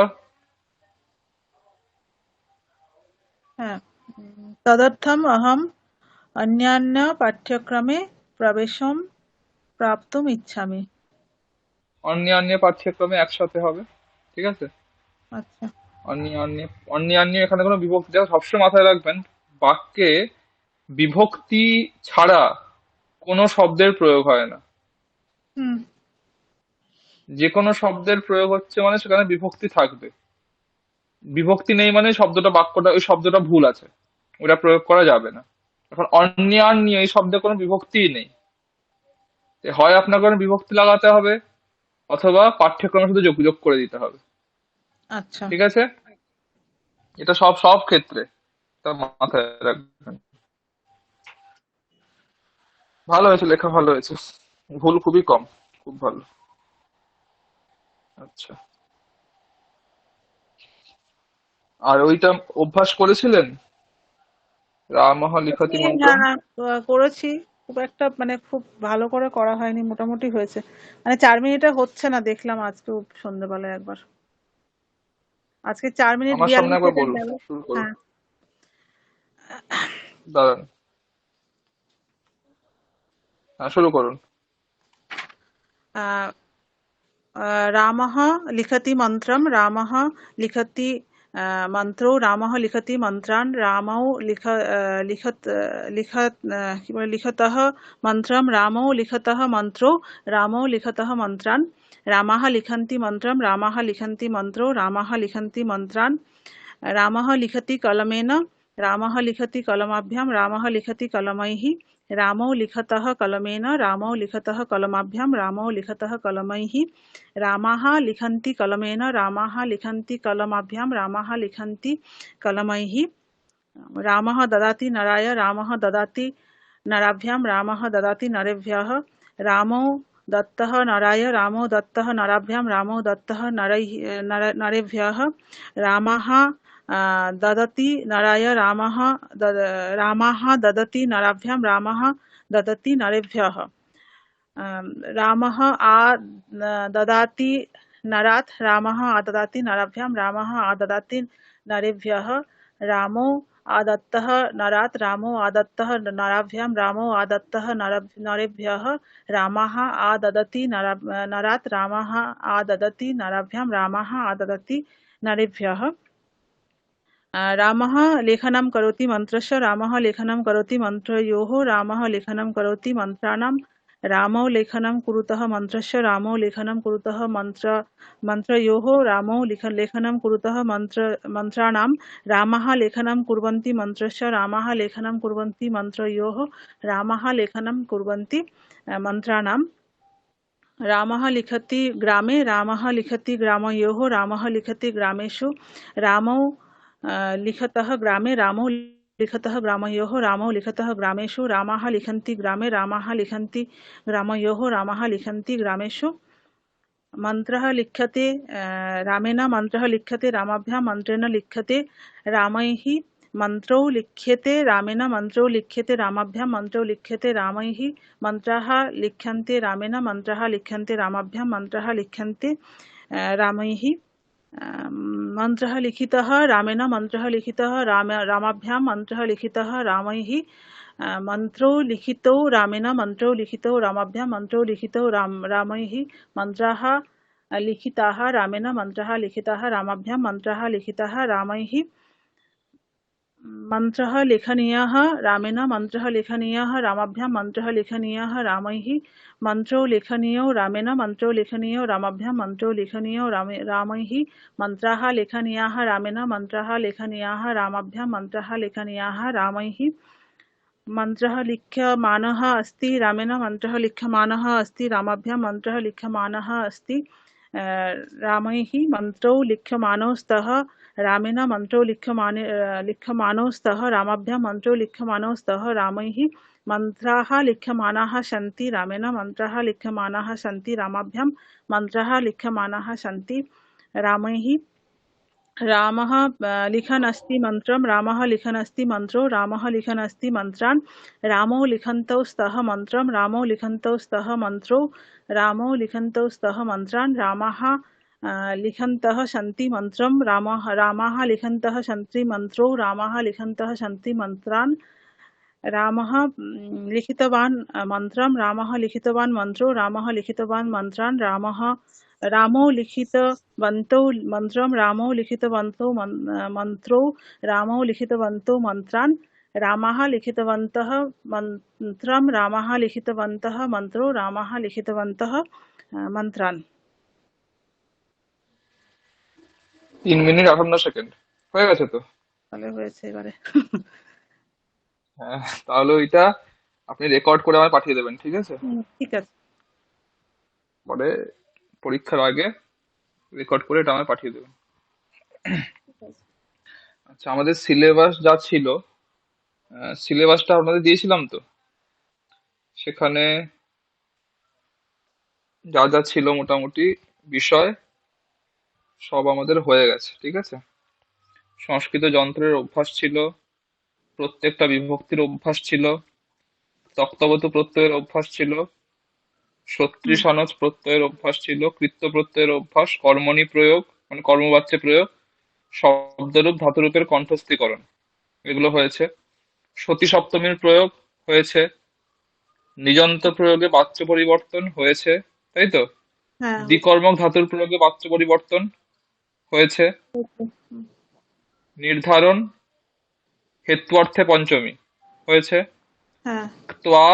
হ্যাঁ। তদर्थम् अहम् अन्यान्य पाठ्यक्रमे प्रवेशं प्राप्तुम् इच्छामि। অন্যান্য পাঠ্যক্রমে একসাথে হবে। ঠিক আছে। আচ্ছা। অন্যান্য, অন্যান্য এখানে কোনো বিভক্তি দেওয়া, সবসময় মাথায় রাখবেন বাক্যে বিভক্তি ছাড়া কোনো শব্দের প্রয়োগ হয় না। হুম। যে কোনো শব্দের প্রয়োগ হচ্ছে মানে সেখানে বিভক্তি থাকবে। বিভক্তি নেই মানে বাক্যটা ওই শব্দটা ভুল আছে, ওটা প্রয়োগ করা যাবে না। এখন অন্যান্য এই শব্দে কোনো বিভক্তিই নেই। হয় আপনার কোনো বিভক্তি লাগাতে হবে, অথবা পাঠ্যক্রমে শুধু যোগ যোগ করে দিতে হবে। আচ্ছা। ঠিক আছে। এটা সব সব ক্ষেত্রে এটা মাথায় রাখবেন। ভালো হয়েছে, লেখা ভালো হয়েছে, ভুল খুবই কম। খুব ভালো। আচ্ছা। আর ওইটা অভ্যাস করেছিলেন, রামঃ লিখতি মন্ত্রম? হ্যাঁ, করেছি। খুব একটা মানে খুব ভালো করে করা হয়নি, মোটামুটি হয়েছে। মানে ৪ মিনিটে হচ্ছে না, দেখলাম আজকে সন্ধ্যেবেলায় একবার। আজকে ৪ মিনিট আমার সামনে ৪২ একবার সেকেন্ড বলুন, গেল। শুরু করুন। হ্যাঁ। দাঁড়ান। হ্যাঁ, শুরু করুন। আহ, रामः लिखति मन्त्रं, रामः लिखति मन्त्रो, रामः लिखति मन्त्रान्, रामौ কি বলে লিখতः मन्त्रं, रामौ लिखतः मन्त्रो, रामौ लिखतः मन्त्रान्, रामाः लिखन्ति मन्त्रं, रामाः लिखन्ति मन्त्रो, रामाः लिखन्ति मन्त्रान्, रामः लिखति कलमेन, रामः लिखति कलमाभ्यां, रामः लिखति कलमैः, रामौ लिखतः कलमेन, रामौ लिखतः कलमाभ्यां, रामौ लिखतः कलमैः, रामाः लिखन्ति कलमेन, रामाः लिखन्ति कलमाभ्यां, रामाः लिखन्ति कलमैः, रामः ददाति नराय, रामः ददाति नराभ्यां, रामः ददाति नरेभ्यः, रामो दत्तः नराय, रामो दत्तः नराभ्यां, रामो दत्तः नरेभ्यः, रामः ददति नराय, रामः ददति नराभ्यां, रामः ददति नरेभ्यः, रामः ददाति नरात्, रामः आददाति नराभ्यां, रामः आददाति नरेभ्यः, रामो आदत्तः नरात्, रामो आदत्तः नराभ्यां, रामो आदत्तः नरेभ्यः, रामः आददति नरात्, रामः आददति नराभ्यां, रामः आददति नरेभ्यः, रामः लेखनं करोति मन्त्रस्य, रामः लेखनं करोति मन्त्रयोः, रामः लेखनं करोति मन्त्राणां, रामौ लेखनं कुरुतः मन्त्रस्य रामौ लेखनं कुरुतः मन्त्रयोः रामौ लेखनं कुरुतः मन्त्राणां रामः लेखनं कुर्वन्ति मन्त्रस्य रामः लेखनं कुर्वन्ति मन्त्रयोः रामः लेखनं कुर्वन्ति मन्त्राणां रामः लिखति ग्रामे रामः लिखति ग्रामयोः रामः लिखति ग्रामेषु रामौ लिखतः ग्रामे रामौ लिखतः ग्रामयोः रामौ लिखतः ग्रामेषु रामाः लिखन्ति ग्रामे रामाः लिखन्ति ग्रामयोः रामाः लिखन्ति ग्रामेषु मन्त्रः लिख्यते रामेण मन्त्रः लिख्यते रामाभ्यां मन्त्रेण लिख्यते रामैः मन्त्रौ लिख्यते रामेण मन्त्रौ लिख्यते रामाभ्यां मन्त्रौ लिख्यते रामैः मन्त्राः लिख्यन्ते रामेण मन्त्राः लिख्यन्ते रामाभ्यां मन्त्राः लिख्यन्ते रामैः मन्त्रः लिखितः रामेण मन्त्रः लिखितः रामाभ्यां मन्त्रः लिखितः रामैः मन्त्रो लिखितौ रामेण मन्त्रौ लिखितौ रामाभ्यां मन्त्रौ लिखितौ रामैः मन्त्राः लिखिताः रामेण मन्त्राः लिखिताः रामाभ्यां मन्त्राः लिखिताः रामैः मन्त्रः लेखनीयः रामेण मन्त्रः लेखनीयः रामाभ्यां मन्त्रः लेखनीयः रामैः मन्त्रो लेखनीयो रामेण मन्त्रो लेखनीयो रामाभ्यां मन्त्रो लेखनीयो रामैः मन्त्राः लेखनीयाः रामेण मन्त्राः लेखनीयाः रामाभ्यां मन्त्राः लेखनीयाः रामैः मन्त्रः लिख्यमानः अस्ति रामेण मन्त्रः लिख्यमानः अस्ति रामाभ्यां मन्त्रः लिख्यमानः अस्ति रामैः मन्त्रौ लिख्यमानौ स्तः रामेण मन्त्रौ लिख्यमानौ स्तः रामाभ्यां मन्त्रौ लिख्यमानौ स्तः रामैः मन्त्राः लिख्यमानाः सन्ति रामेण मन्त्राः लिख्यमानाः सन्ति रामाभ्यां मन्त्राः लिख्यमानाः सन्ति रामैः रामः लिखन् अस्ति मन्त्रं रामः लिखन् अस्ति मन्त्रो रामः लिखन् अस्ति मन्त्रान् रामौ लिखन्तौ स्तः मन्त्रं रामौ लिखन्तौ स्तः मन्त्रो रामौ लिखन्तौ स्तः मन्त्रान् रामाः लिखन्तः सन्ति मन्त्रं रामाः लिखन्तः सन्ति मन्त्रो रामाः लिखन्तः सन्ति मन्त्रान् रामः लिखितवान् मन्त्रं रामः लिखितवान् मन्त्रो रामः लिखितवान् मन्त्रान् रामौ लिखितवन्तौ मन्त्रं रामौ लिखितवन्तौ मन्त्रो रामौ लिखितवन्तौ मन्त्रान् रामाः लिखितवन्तः मन्त्रं रामाः लिखितवन्तः मन्त्रो रामाः लिखितवन्तः मन्त्रान् 3 মিনিট 58 সেকেন্ড হয়ে গেছে তো? তাহলে হয়েছে এবারে হ্যাঁ, তাহলে ওইটা আপনি রেকর্ড করে আমায় পাঠিয়ে দেবেন, ঠিক আছে? ঠিক আছে পরে পরীক্ষার আগে রেকর্ড করে এটা আমায় পাঠিয়ে দেবেন। ঠিক আছে আচ্ছা, আমাদের সিলেবাস যা ছিল, সিলেবাসটা আপনাদের দিয়েছিলাম তো, সেখানে যা যা ছিল মোটামুটি বিষয় সব আমাদের হয়ে গেছে, ঠিক আছে? সংস্কৃত যন্ত্রের অভ্যাস ছিল, প্রত্যেকটা বিভক্তির অভ্যাস ছিল, তক্তবত প্রত্যয়ের অভ্যাস ছিল, সত্রী হুম সনজ প্রত্যয়ের অভ্যাস ছিল, কৃত্য প্রত্যয়ের অভ্যাস, কর্মণি প্রয়োগ মানে কর্মবাচ্যে প্রয়োগ, শব্দরূপ ধাতুরূপের কণ্ঠস্থীকরণ, এগুলো হয়েছে। সতী সপ্তমীর প্রয়োগ হয়েছে, নিযন্ত প্রয়োগে বাচ্য পরিবর্তন হয়েছে, তাই তো? হ্যাঁ দ্বিকর্মক ধাতুর প্রয়োগে বাচ্য পরিবর্তন হয়েছে। হয়েছে। হুম, নির্ধারণ হেত্বার্থে পঞ্চমী হয়েছে। হ্যাঁ ত্বা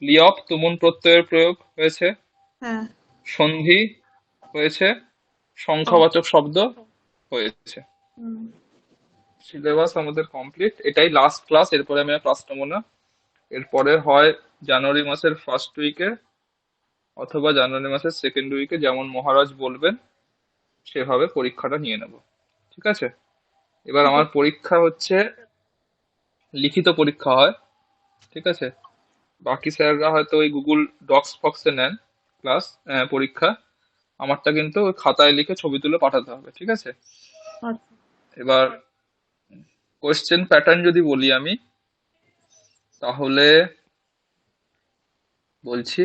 লিয়প তুমুন প্রত্যয়ের প্রয়োগ হয়েছে। হ্যাঁ সন্ধি হয়েছে। সব সংখ্যাবাচক শব্দ হয়েছে। হুম সিলেবাস আমাদের কমপ্লিট, এটাই লাস্ট ক্লাস, এরপরে আমি আর ক্লাস নেবো না। এরপরে হয় জানুয়ারি মাসের ফার্স্ট উইকে অথবা জানুয়ারি মাসের সেকেন্ড উইকে, যেমন মহারাজ বলবেন সেভাবে পরীক্ষাটা নিয়ে নেব, ঠিক আছে? এবার ঠিক আমার আছে পরীক্ষা হচ্ছে লিখিত পরীক্ষা হয়, ঠিক আছে? বাকি স্যাররা হয়তো ওই গুগল ডক্স ফক্সে নেন ক্লাস পরীক্ষা, আমারটা কিন্তু ওই খাতায় লিখে ছবি তুলে পাঠাতে হবে, ঠিক আছে? আচ্ছা এবার কোয়েশ্চেন প্যাটার্ন যদি বলি আমি, তাহলে বলছি।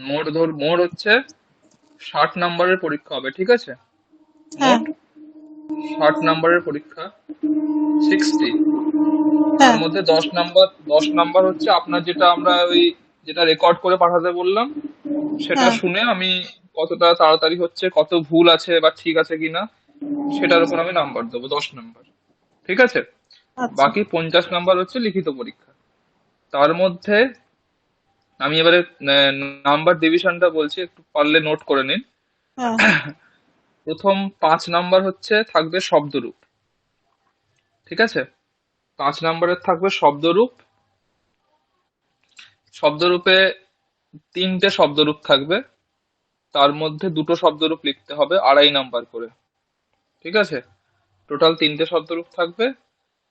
মোট মোট হচ্ছে 60 নম্বরের পরীক্ষা হবে, ঠিক আছে? হ্যাঁ মোট নাম্বারের পরীক্ষা, 60। তার হ্যাঁ মধ্যে 10 নাম্বার হচ্ছে আপনার, যেটা আমরা ওই যেটা রেকর্ড করে পাঠাতে বললাম, সেটা হ্যাঁ শুনে আমি কতটা তাড়াতাড়ি হচ্ছে, কত ভুল আছে বা ঠিক আছে কিনা, সেটার উপর আমি নাম্বার দেবো, 10 নাম্বার। ঠিক আছে? আচ্ছা বাকি 50 নাম্বার হচ্ছে লিখিত পরীক্ষা। তার মধ্যে আমি এবারে নাম্বার ডিভিশনটা বলছি, একটু পারলে নোট করে নিন। হ্যাঁ প্রথম 5 নাম্বার হচ্ছে থাকবে শব্দরূপ। ঠিক আছে? 5 নাম্বারের থাকবে শব্দরূপ। শব্দরূপে 3টে শব্দরূপ থাকবে, তার মধ্যে 2টো শব্দরূপ লিখতে হবে 2.5 নাম্বার করে। ঠিক আছে? টোটাল 3টে শব্দরূপ থাকবে,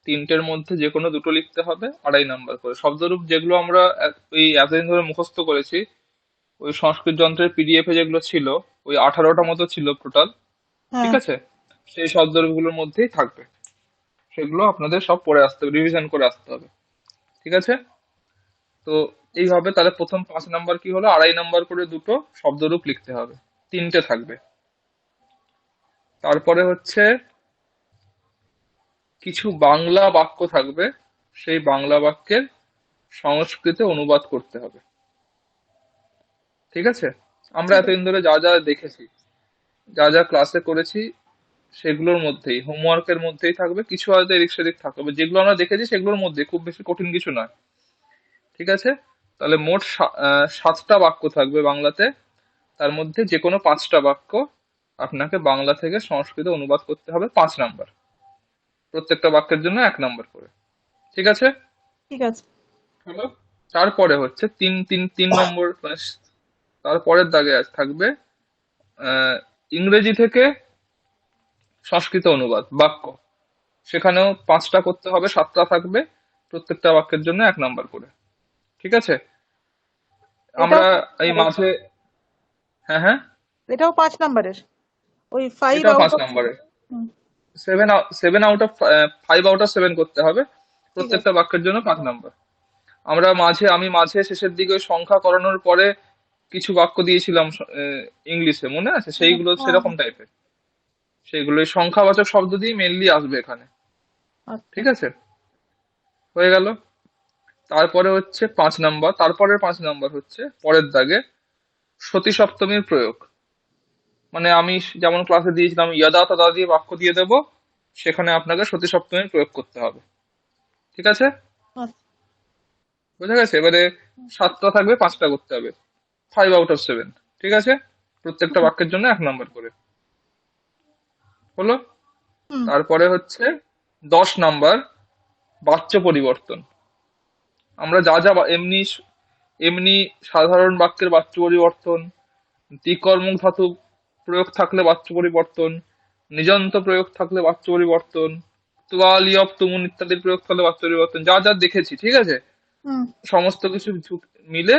3টের মধ্যে যে কোনো 2টো লিখতে হবে 2.5 নাম্বার করে। শব্দরূপ যেগুলো আমরা ওই এতদিন ধরে মুখস্থ করেছি, ওই সংস্কৃত যন্ত্রের পিডিএফ এ যেগুলো ছিল, ওই 18টা মতো ছিল টোটাল। ঠিক হ্যাঁ আছে? সেই শব্দরূপগুলোর মধ্যেই থাকবে, সেগুলো আপনাদের সব পড়ে আসতে হবে, রিভিশন করে আসতে হবে। ঠিক আছে? তো এইভাবে তাহলে প্রথম 5 নাম্বার কি হলো, 2.5 নাম্বার করে 2টো শব্দরূপ লিখতে হবে, 3টে থাকবে। তারপরে হচ্ছে কিছু বাংলা বাক্য থাকবে, সেই বাংলা বাক্যের সংস্কৃতে অনুবাদ করতে হবে। ঠিক আছে? আমরা ঠিক আছে এতদিন ধরে যা যা দেখেছি, যা যা ক্লাসে করেছি, সেগুলোর মধ্যেই, হোমওয়ার্কের মধ্যেই থাকবে, কিছু হয়তো এদিক সেদিক থাকবে, যেগুলো আমরা দেখেছি সেগুলোর মধ্যে, খুব বেশি কঠিন কিছু নয়। ঠিক আছে? তাহলে মোট 7টা বাক্য থাকবে বাংলাতে, তার মধ্যে যে কোনো 5টা বাক্য আপনাকে বাংলা থেকে সংস্কৃতে অনুবাদ করতে হবে, 5 নাম্বার। প্রত্যেকটা বাক্যের জন্য 1 নাম্বার করে। ঠিক আছে? ঠিক আছে হলো? তারপরে হচ্ছে 3 নম্বর, মানে তারপরের দাগে থাকবে আহ ইংরেজি থেকে সংস্কৃত অনুবাদ বাক্য। সেখানেও 5টা করতে হবে, 7টা থাকবে, প্রত্যেকটা বাক্যের জন্য 1 নাম্বার করে। ঠিক আছে? এটাও আমরা পাঁচ এই নাম্বারের মাঝে, হ্যাঁ হ্যাঁ, এটাও 5 নাম্বারের ওই ফাইভ এটাও আউট পাঁচ অফ নাম্বারের 5 আউট অফ 7 করতে হবে, ঠিক প্রত্যেকটা আছে বাক্যের জন্য 5 নাম্বার। আমি মাঝে শেষের দিকে ওই সংখ্যা করানোর পরে কিছু বাক্য দিয়েছিলাম ইংলিশে, মনে আছে? হ্যাঁ সেইগুলো হ্যাঁ সেরকম হ্যাঁ টাইপের, সেইগুলো ওই সংখ্যাবাচক শব্দ দিয়ে মেনলি আসবে এখানে। আচ্ছা ঠিক আছে? হয়ে গেল। তারপরে হচ্ছে 5 নাম্বার, তারপরের 5 নাম্বার হচ্ছে পরের দাগে সতী সপ্তমীর প্রয়োগ। মানে আমি যেমন ক্লাসে দিয়েছিলাম ইয়াদা তাদা দিয়ে বাক্য দিয়ে দেবো, সেখানে আপনাকে সতী সপ্তমীর প্রয়োগ করতে হবে। ঠিক আছে? আচ্ছা বুঝা গেছে? এবারে 7টা থাকবে, 5টা করতে হবে, 5 আউট অফ 7। ঠিক আছে? প্রত্যেকটা হুম বাক্যের জন্য 1 নাম্বার করে। হলো? হুম তারপরে হচ্ছে 10 নাম্বার বাচ্য পরিবর্তন। আমরা যা যা এমনি এমনি সাধারণ বাক্যের বাচ্য পরিবর্তন, দ্বিকর্মক ধাতু প্রয়োগ থাকলে বাচ্য পরিবর্তন, নিজন্ত প্রয়োগ থাকলে বাচ্য পরিবর্তন, তুয়ালিয়ব তুমুন ইত্যাদির প্রয়োগ থাকলে বাচ্য পরিবর্তন, যা যা দেখেছি। ঠিক আছে? হুম সমস্ত কিছু মিলে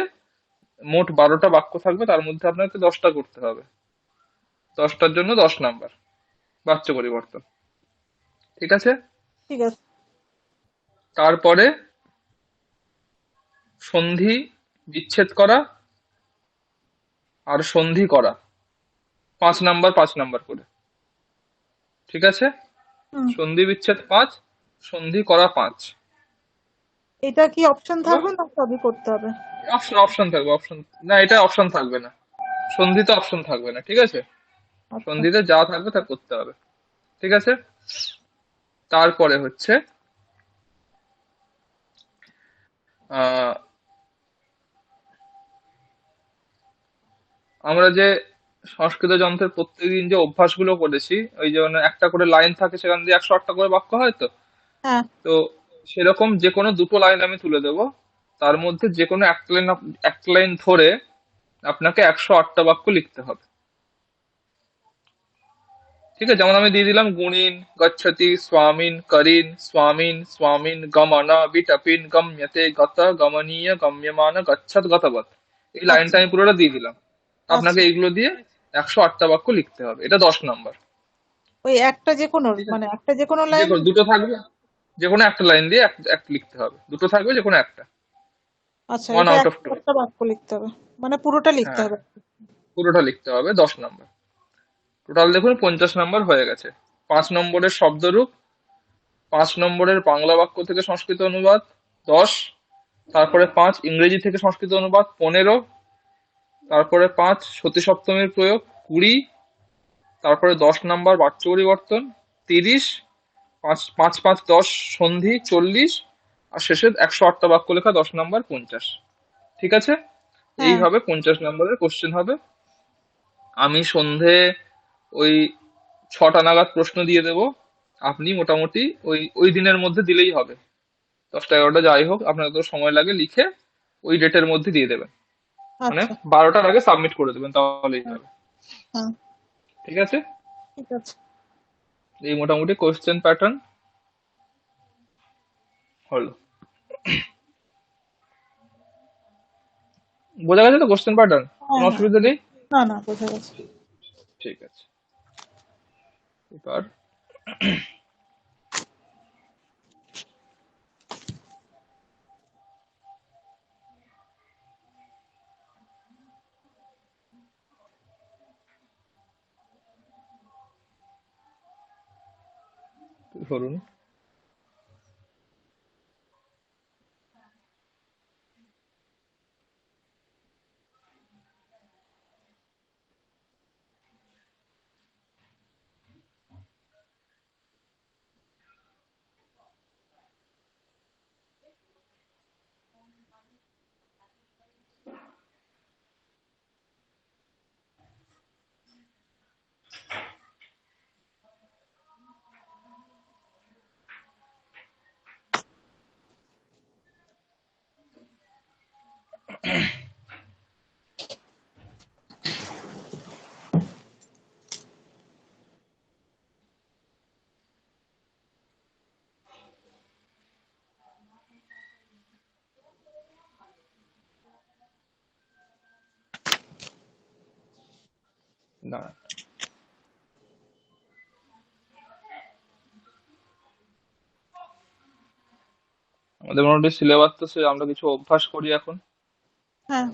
মোট 12টা বাক্য থাকবে, তার মধ্যে আপনাকে 10টা করতে হবে, 10টার জন্য 10 নাম্বার বাচ্য পরিবর্তন। ঠিক আছে? ঠিক আছে তারপরে সন্ধি বিচ্ছেদ করা আর সন্ধি করা, 5 নাম্বার 5 নাম্বার করে। ঠিক আছে? হুম সন্ধি বিচ্ছেদ 5, সন্ধি করা 5। এটা কি অপশন হলো? থাকবে না সবই করতে হবে অপশন অপশন থাকবে, অপশন না, এটা অপশন থাকবে না, সন্ধিতে অপশন থাকবে না। ঠিক আছে? আচ্ছা সন্ধিতে যা থাকবে তা করতে হবে। ঠিক আছে? তারপরে হচ্ছে আহ আমরা যে সংস্কৃত যন্ত্রের প্রত্যেকদিন যে অভ্যাসগুলো করেছি, ওই যেমন একটা করে লাইন থাকে, সেখান দিয়ে 108টা করে বাক্য হয় তো। হ্যাঁ তো সেরকম যে কোনো 2টো লাইন আমি তুলে দেবো, তার মধ্যে যে কোনো একটা লাইন ধরে আপনাকে 108টা বাক্য লিখতে হবে। ঠিক আছে? যেমন আমি দিয়ে দিলাম গুণিন গচ্ছতি স্বামীন করিন স্বামীন স্বামীন গমনা বিটপিন গম্যতে গত গমনীয় গম্যমান গচ্ছত গতবৎ। এই লাইনটা আচ্ছা আমি পুরোটা দিয়ে দিলাম, আচ্ছা আপনাকে এইগুলো দিয়ে 108টা বাক্য লিখতে হবে, এটা 10 নাম্বার। ওই একটা যে কোনো ঠিক আছে? মানে একটা যে কোনো যে লাইন কোনো দুটো থাকবে, যে কোনো একটা লাইন দিয়ে একটা লিখতে হবে, দুটো থাকবে যে কোনো একটা, আচ্ছা ওয়ান এটা আউট অফ একটা টু একটা বাক্য লিখতে হবে মানে পুরোটা লিখতে হ্যাঁ, হবে পুরোটা লিখতে হবে, 10 নাম্বার। টোটাল দেখুন 50 নাম্বার হয়ে গেছে নম্বরের শব্দরূপ, 5 নম্বরের বাংলা বাক্য থেকে সংস্কৃত অনুবাদ 10, তারপরে 5 ইংরেজি থেকে সংস্কৃত অনুবাদ 15, তারপরে 5 সতী সপ্তমীর প্রয়োগ 20, তারপরে 10 নম্বর বাক্য পরিবর্তন 30, 5 5 5 10 সন্ধি 40, আর শেষে 108টা বাক্য লেখা 10 নম্বর 50। ঠিক আছে, হ্যাঁ। এইভাবে 50 নম্বরের কোশ্চেন হবে। আমি সন্ধে ওই 6টা নাগাদ প্রশ্ন দিয়ে দেব, আপনি মোটামুটি ওই ওই দিনের মধ্যে দিলেই হবে। 10টা 11টা যাই হোক, আপনার তো সময় লাগে, লিখে ওই ডেটের মধ্যে দিয়ে দেবেন, মানে আচ্ছা। 12টার আগে সাবমিট করে দেবেন, তাহলেই হ্যাঁ। হবে। হ্যাঁ, ঠিক আছে, ঠিক আছে। এই মোটামুটি কোশ্চেন প্যাটার্ন হলো। বোঝা গেছে তো কোশ্চেন প্যাটার্ন? হ্যাঁ, কোনো হ্যাঁ। অসুবিধা নেই? না, না, বোঝা গেছে। ঠিক আছে, এবার ধরুন না, আমাদের মোটামুটি সিলেবাস তো সে, আমরা কিছু অভ্যাস করি এখন। হ্যাঁ।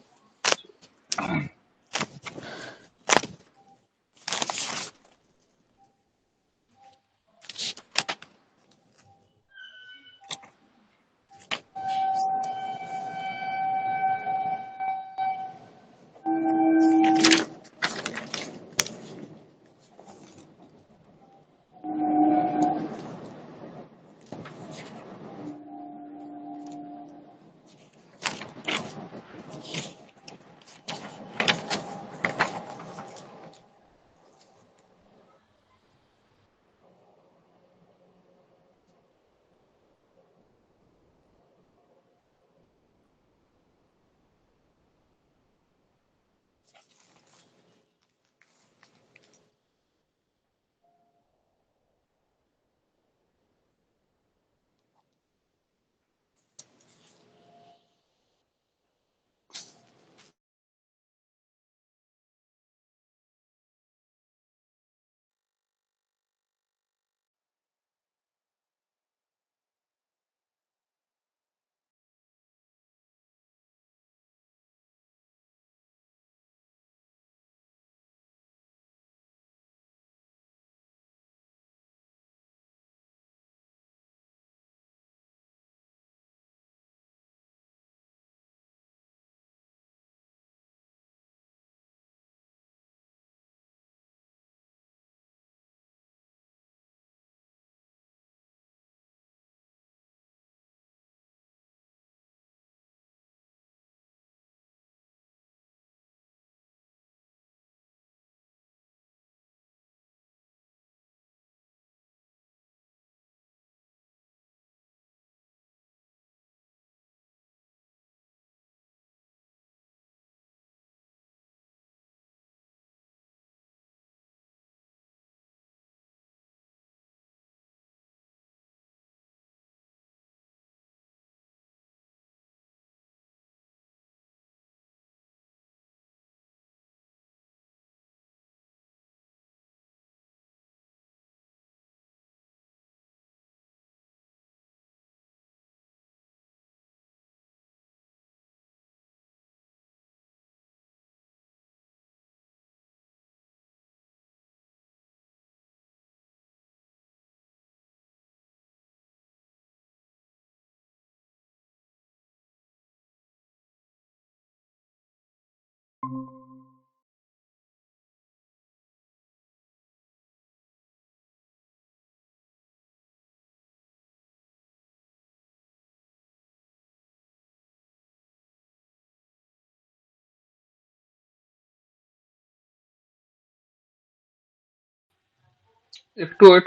একটু ওয়েট,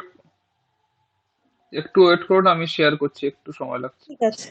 একটু ওয়েট করুন, আমি শেয়ার করছি, একটু সময় লাগছে। ঠিক আছে।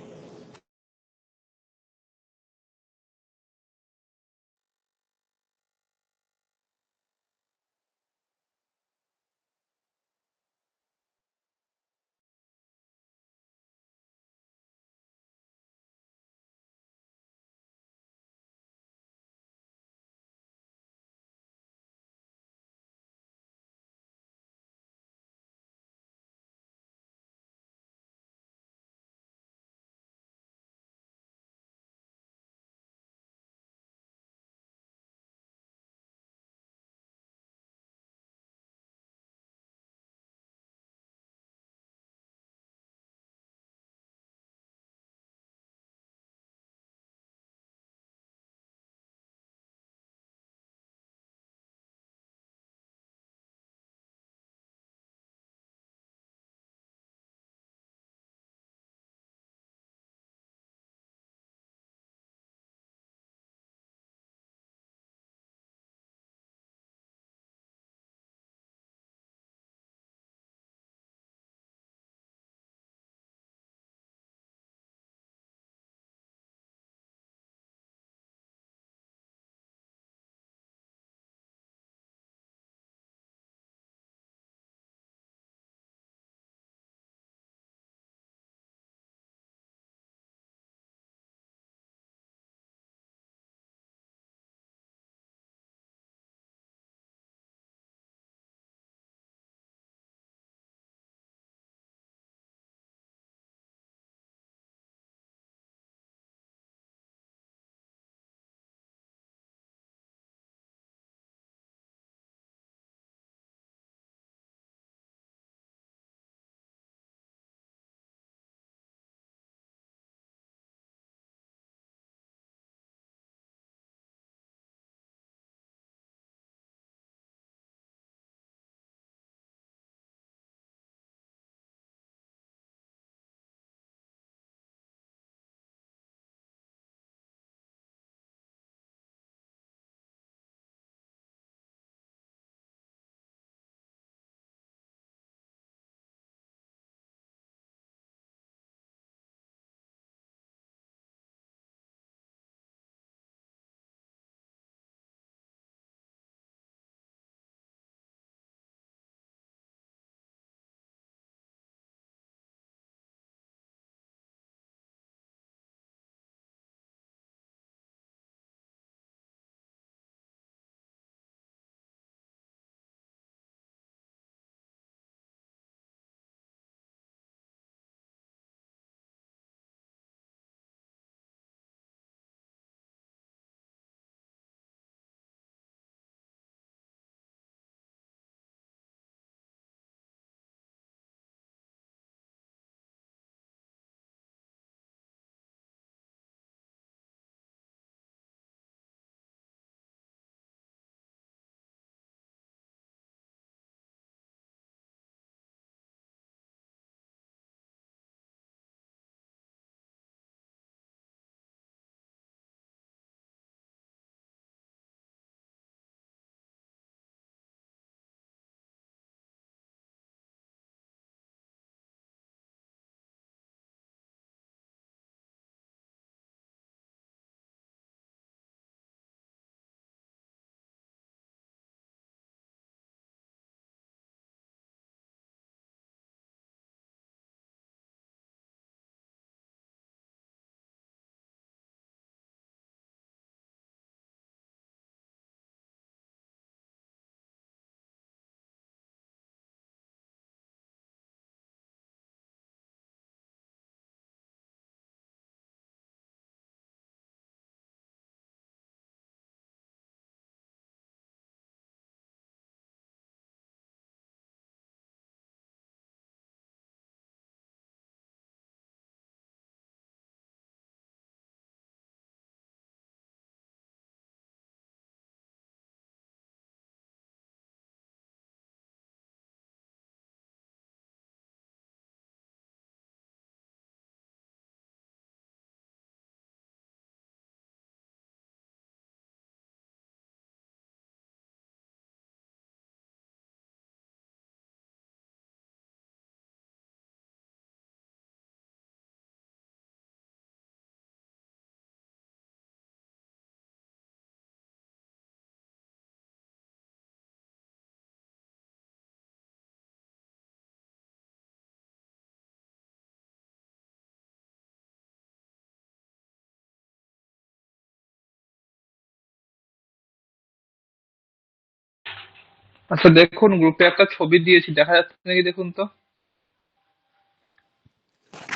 আচ্ছা দেখুন, গ্রুপে একটা ছবি দিয়েছি, দেখা যাচ্ছে নাকি দেখুন তো।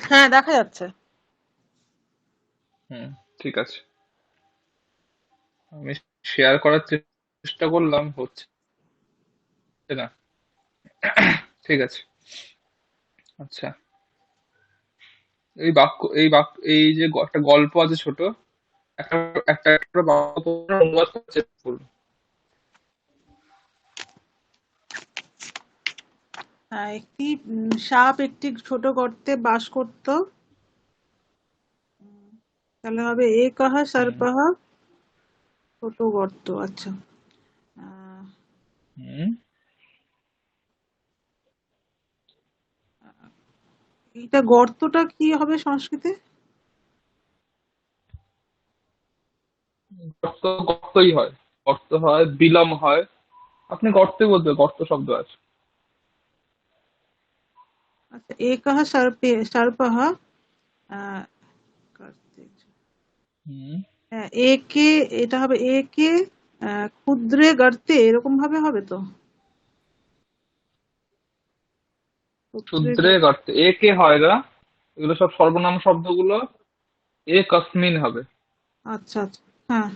হ্যাঁ, দেখা যাচ্ছে। হুম, ঠিক আছে। আমি শেয়ার করার চেষ্টা করলাম, হচ্ছে না। ঠিক আছে। আচ্ছা, এই যে একটা গল্প আছে ছোট, একটা একটা একটা বাক্য করে অনুবাদ করার চেষ্টা করুন। একটি সাপ একটি ছোট গর্তে বাস করত। তাহলে হবে একহ হুম। সর্পঃ, ছোট গর্ত। আচ্ছা। আহ, হুম। এইটা গর্তটা কি হবে সংস্কৃতে? গর্ত গর্তই হয়। গর্ত হয়, বিলাম হয়। আপনি গর্তে বলতে, গর্ত শব্দ আছে। আচ্ছা, একহ সর্পঃ, আহ, গর্তে। হুম। একে, এটা হবে একে ক্ষুদ্রে গর্তে, এরকম ভাবে হবে তো? ক্ষুদ্রে শূদ্রে গর্তে। গর্তে এ কে হয় না, এগুলো সব সর্বনাম শব্দগুলো। এ কসমিন হবে। আচ্ছা আচ্ছা। হ্যাঁ,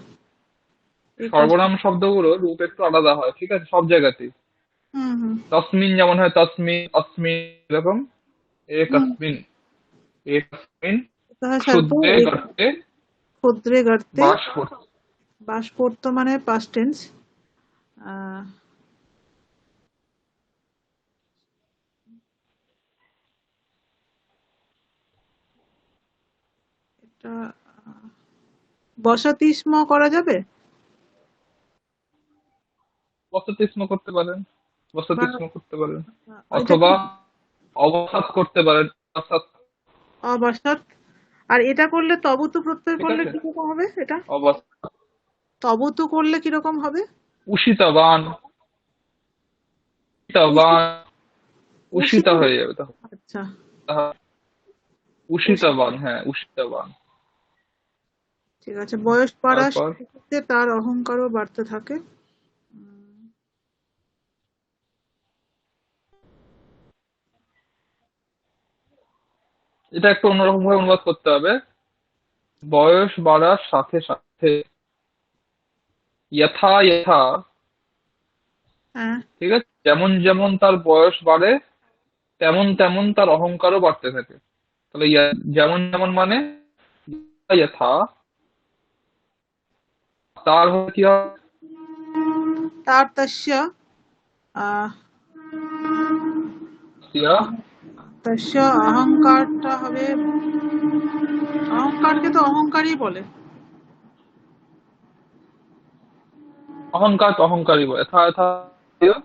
একহ। সর্বনাম শব্দগুলো রূপ একটু আলাদা হয়, ঠিক আছে, সব জায়গাতেই। হুম হুম তসমিন যেমন হয় তসমিন, অসমিন, এরকম। এ হুম। কসমিন, এ কসমিন একহ সর্প ক্ষুদ্রে এক গর্তে ক্ষুদ্রে গর্তে বাস করত। বাস করতো, মানে পাস্ট টেন্স। আহ এটা বসতি স্ম করা যাবে? বসতিস্ম করতে পারেন, বা বসতিস্ম করতে পারেন, এটা কি অথবা অবসাদ করতে পারেন, অবসাদ। অবসত? আর এটা করলে তবুতু প্রত্যয় ঠিক করলে আছে, কিরকম হবে এটা? অবসাদ। তবুতু করলে কিরকম হবে? উষিতবান, উষিত। উষিতবান, উষিত। উষিতা হয়ে যাবে তখন। আচ্ছা। উষিত। উষিতবান, হ্যাঁ, উষিতবান। ঠিক আছে, বয়স বাড়ার তারপর সাথে সাথে তার অহংকারও বাড়তে থাকে। এটা একটু অন্যরকম ভাবে অনুবাদ করতে হবে। বয়স বাড়ার সাথে সাথে, যথা যথা, হ্যাঁ। ঠিক আছে, যেমন যেমন তার বয়স বাড়ে, তেমন তেমন তার অহংকারও বাড়তে থাকে। তাহলে যেমন যেমন মানে যথা যথা, তার হলে কি হবে? তার তস্য, আহ ইয়া, তস্য অহংকারটা হবে, অহংকারকে তো অহংকারই বলে। অহংকার তো অহংকারই বলে, যথা যথা, ইয়া,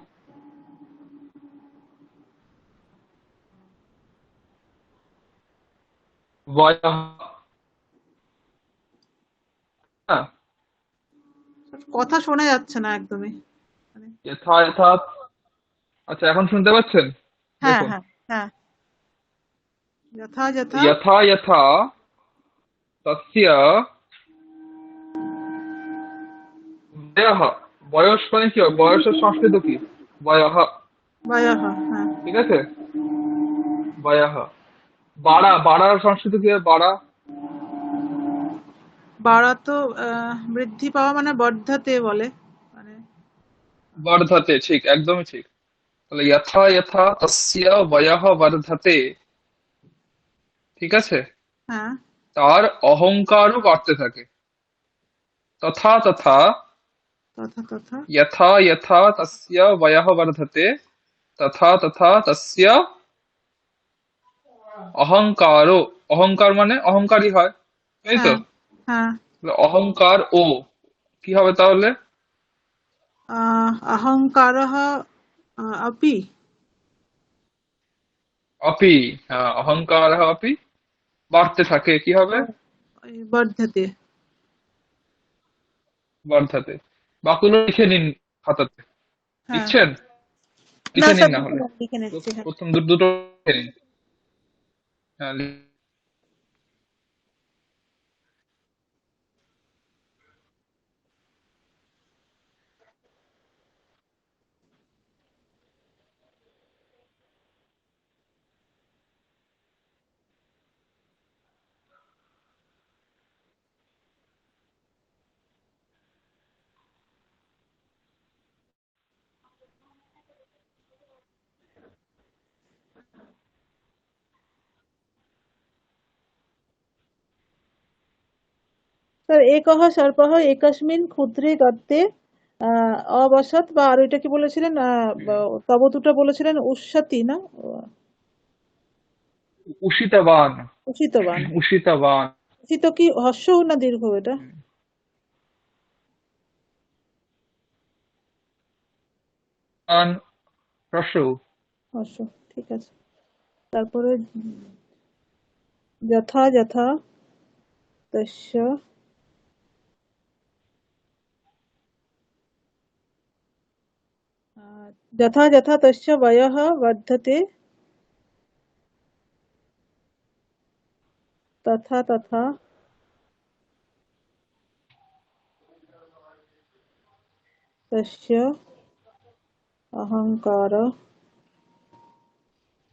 বয়ঃ, হ্যাঁ, কথা শোনা যাচ্ছে না একদমই, মানে। যথা যথা। আচ্ছা, এখন শুনতে পাচ্ছেন? হ্যাঁ দেখুন, হ্যাঁ হ্যাঁ। যথা যথা। যথা যথা তস্য বয়ঃ। বয়স মানে কি হয়? বয়সের সংস্কৃত কি? বয়ঃ। বয়ঃ। হ্যাঁ। ঠিক আছে, বয়ঃ। বাড়ার সংস্কৃত কি হয়? বাড়া। বাড়া তো বৃদ্ধি পাওয়া, মানে বর্ধাতে বলে, মানে। বর্ধতে, ঠিক, একদমই ঠিক। তাহলে যথা যথা তস্য বয়ঃ বর্ধতে, ঠিক আছে, হ্যাঁ। তার অহংকারও বাড়তে থাকে। তথা তথা, তথা তথা। যথা যথা তস্য বয়ঃ বর্ধতে, তথা তথা তস্য অহংকারও। অহংকার মানে অহংকারী হয়, তাই তো? হ্যাঁ হ্যাঁ। তাহলে অহংকার ও কি হবে তাহলে? অহংকারः अपि। অপি, হ্যাঁ, অহংকার অপি বাড়তে থাকে, কি হবে? বর্ধতে। বর্ধাতে। বাকিগুলো লিখে নিন খাতাতে। হ্যাঁ। লিখছেন? না লিখে নিন স্যার, না লিখে হলে। লিখে নিচ্ছি, হ্যাঁ। প্রথম দুটো লিখে নিন। হ্যাঁ, স্যার একহ সর্পः একস্মিन् ক্ষুদ্রে গর্তে অবসৎ, বা আর ওইটা কি বলেছিলেন, তবতুটা বলেছিলেন উষ্যতি না? উষিতবান। উষিতবান। উষিতবান। উষিত কি হর্ষ না দীর্ঘ এটা? আন হ্রস্ব। হর্ষ, ঠিক আছে। তারপরে যথা যথা তস্য যথা যথা তস্য বয়ঃ বর্ধতে তথা তথা তস্য অহংকার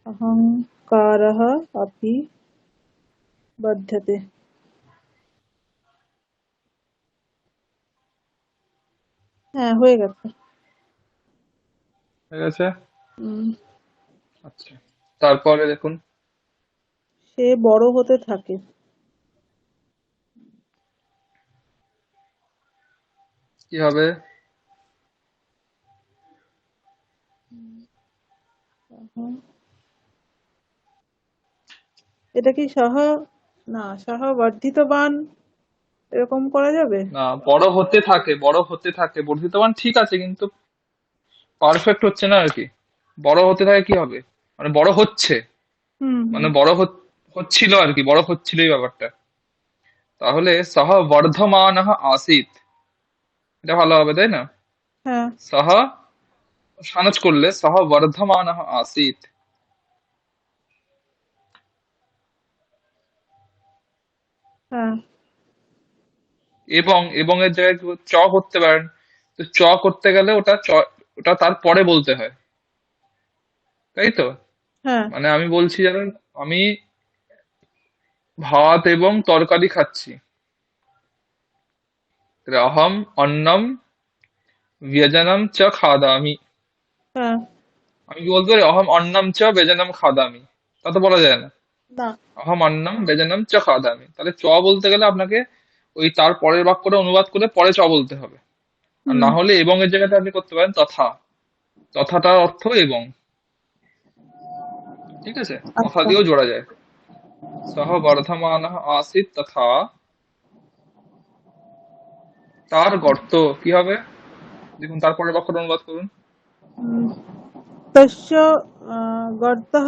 অহংকারः अपि বর্ধতে। হ্যাঁ, হয়ে গেছে। ঠিক আছে। উম, আচ্ছা, তারপরে দেখুন সে বড় হতে থাকে। কি হবে। হুম, এটা কি সহ, না সহ বর্ধিতবান এরকম করা যাবে? না, বড় হতে থাকে, বড় হতে থাকে, বর্ধিতবান ঠিক আছে কিন্তু পারফেক্ট হচ্ছে না আর কি। বড় হতে থাকে কি হবে, মানে বড় হচ্ছে, হুম হুম মানে বড় হচ্ছিল আর কি, বড় হচ্ছিল এই ব্যাপারটা। তাহলে সহ বর্ধমান আসিত, এটা ভালো হবে তাই না। হ্যাঁ সহ সানচ করলে সহ বর্ধমান আসিত। হ্যাঁ এবং এর জায়গায় চ করতে পারেন। তো চ করতে গেলে ওটা তারপরে বলতে হয়, তাই তো। হ্যাঁ মানে আমি বলছি জানেন, আমি ভাত এবং তরকারি খাচ্ছি, তাহলে অহম অন্নম ব্যজনম চ খাদামি। হ্যাঁ। আমি কি বলতে পারি অহম অন্নম চ ব্যজনম খাদামি? তা তো বলা যায় না। না। অহম অন্নম ব্যজনম চ খাদামি, তাহলে চ বলতে গেলে আপনাকে ওই তার পরের বাক্যটা অনুবাদ করে পরে চ বলতে হবে। আর হুম। না হলে এবং এর জায়গাতে আপনি করতে পারেন তথা। তথাটার অর্থ এবং, ঠিক আছে, তথা আচ্ছা। দিয়েও জোড়া যায়। সহ বর্ধমান আসিত তথা, তার গর্ত কি হবে, দেখুন তারপরের বাক্যটা অনুবাদ করুন। উম, তস্য গর্তः,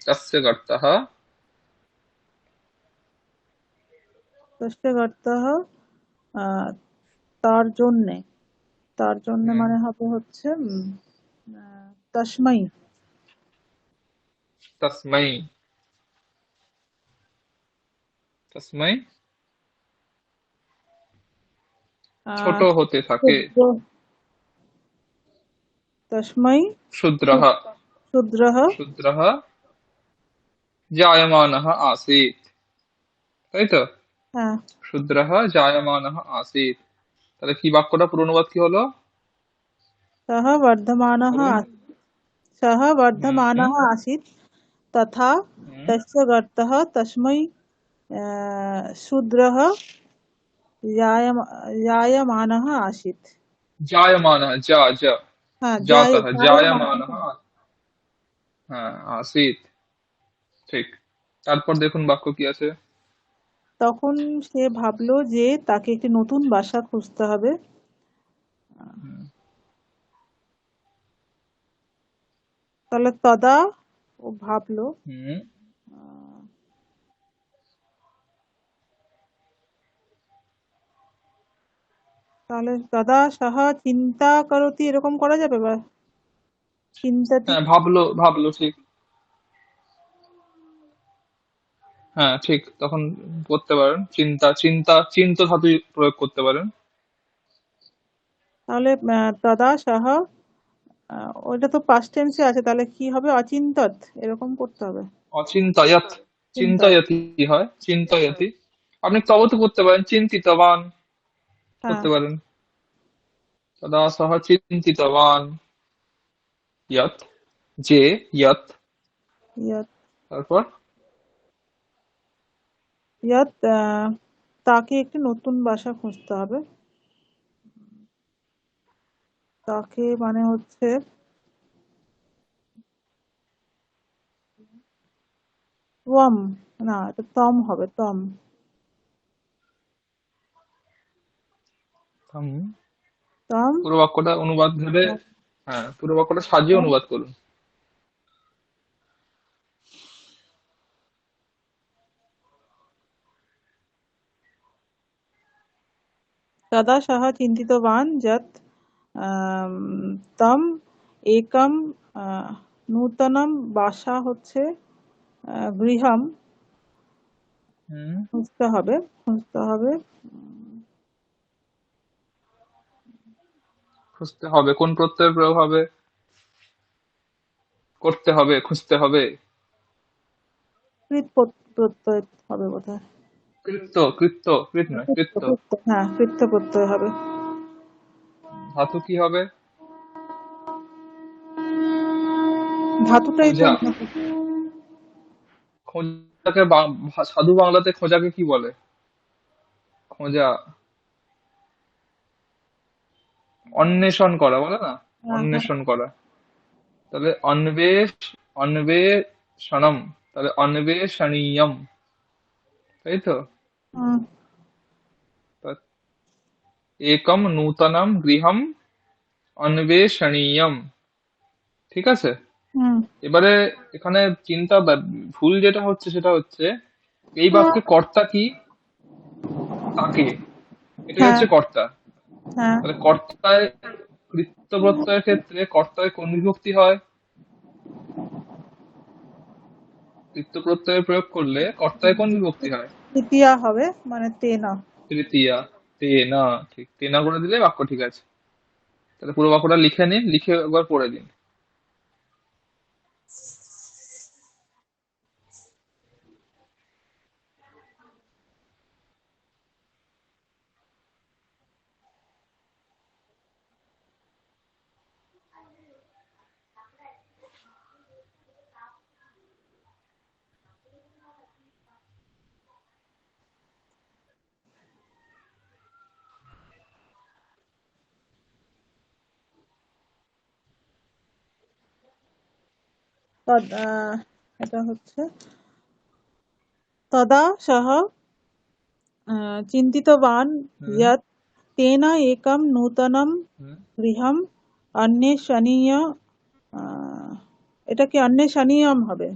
তস্য গর্তঃ। তস্য গর্তः আহ, তার জন্যে, তার জন্যে হুম মানে হবে হচ্ছে তস্मै। তস্मै। তস্मै ছোট আহ, হতে থাকে। ক্ষুদ্র, তস্मै ক্ষুদ্রः। ক্ষুদ্রः। ক্ষুদ্রः জায়মানः আসীত, তাই তো। হ্যাঁ। ক্ষুদ্রः জায়মানः আসীত, তাহলে কি বাক্যটা পুরো অনুবাদ কি হলো সः वर्धमानः বলুন। सः হুম হুম वर्धमानः आसीत् तथा হুম। तस्य गर्तः तस्मै शूद्रः जायमानः आसीत्। জায়মানः যা যা हाँ, জাতः জায়মানः जायमानः। হ্যাঁ আসীত, ঠিক। তারপর দেখুন বাক্য কি আছে। তখন সে ভাবলো যে তাকে একটি নতুন বাসা খুঁজতে হবে। হুম তাহলে তদা, ও ভাবলো, হুম। আহ, তাহলে তদা সহ চিন্তা করতি এরকম করা যাবে, বা চিন্তাতি। হ্যাঁ, ভাবলো ভাবলো ঠিক। হ্যাঁ ঠিক, তখন করতে পারেন চিন্তা, চিন্ত ধাতু প্রয়োগ করতে পারেন। তাহলে তদা সহ, ওইটা তো পাস্ট টেন্সে আছে, তাহলে কি হবে, অচিন্তত এরকম করতে হবে। অচিন্তয়ত। চিন্তত। চিন্তয়তি হয়, চিন্তয়তি। আপনি তব তো করতে পারেন চিন্তিতবান, হ্যাঁ। করতে পারেন। তদা সহ চিন্তিতবান ইয়ত, যে ইয়ত। ইয়ত তারপর ইয়ত তাকে একটি নতুন বাসা খুঁজতে হবে। তাকে মানে হচ্ছে ওয়াম, না এটা তম হবে, তম। হুম, তম পুরো বাক্যটা অনুবাদ ভেবে, হ্যাঁ পুরো বাক্যটা সাজিয়ে অনুবাদ করুন। तदा सः चिन्तितवान् यत् तम् एकं নূতনম বাসা হচ্ছে গৃহম হুম, খুঁজতে হবে। খুঁজতে হবে কোন প্রত্যয়ের প্রয়োগ হবে? করতে হবে, খুঁজতে হবে। কৃত প্রত্যয় হবে বোধহয়। কৃত্য, কৃত্য, কৃত নয়, কৃত্য। হ্যাঁ, কৃত্য প্রত্যয় হবে। ধাতু কি হবে? ধাতুটাই তো খোঁজা। খোঁজাকে সাধু বাংলাতে খোঁজাকে কি বলে? খোঁজা, অন্বেষণ করা বলে না? হ্যাঁ, হ্যাঁ। অন্বেষণ করা। তাহলে অন্বেষণম, তাহলে অন্বেষণীয়ম, তাই তো? হুম, তা একম নূতনম গৃহম অন্বেষণীয়ম, ঠিক আছে? হুম, এবারে এখানে ভুল যেটা হচ্ছে সেটা হচ্ছে এই বাক্যে কর্তা কি? তাকে, এটাই হ্যাঁ, হচ্ছে কর্তা। হ্যাঁ। তাহলে কর্তায়, কৃত্য প্রত্যয়ের ক্ষেত্রে কর্তায় কোন বিভক্তি হয়? কৃত্য প্রত্যয়ের প্রয়োগ করলে কর্তায় কোন বিভক্তি হয়? তৃতীয়া হবে মানে তেনা। তৃতীয়া। তেনা, ঠিক, তেনা করে দিলে বাক্য ঠিক আছে। তাহলে পুরো বাক্যটা লিখে নিন, লিখে একবার পড়ে দিন। এটা হচ্ছে তদা সহ চিন্তিতवान् হুম, यत् तेन एकं नूतनं হুম। গৃহম अन्वेषणीय। এটা কি अन्वेषणीयम হবে?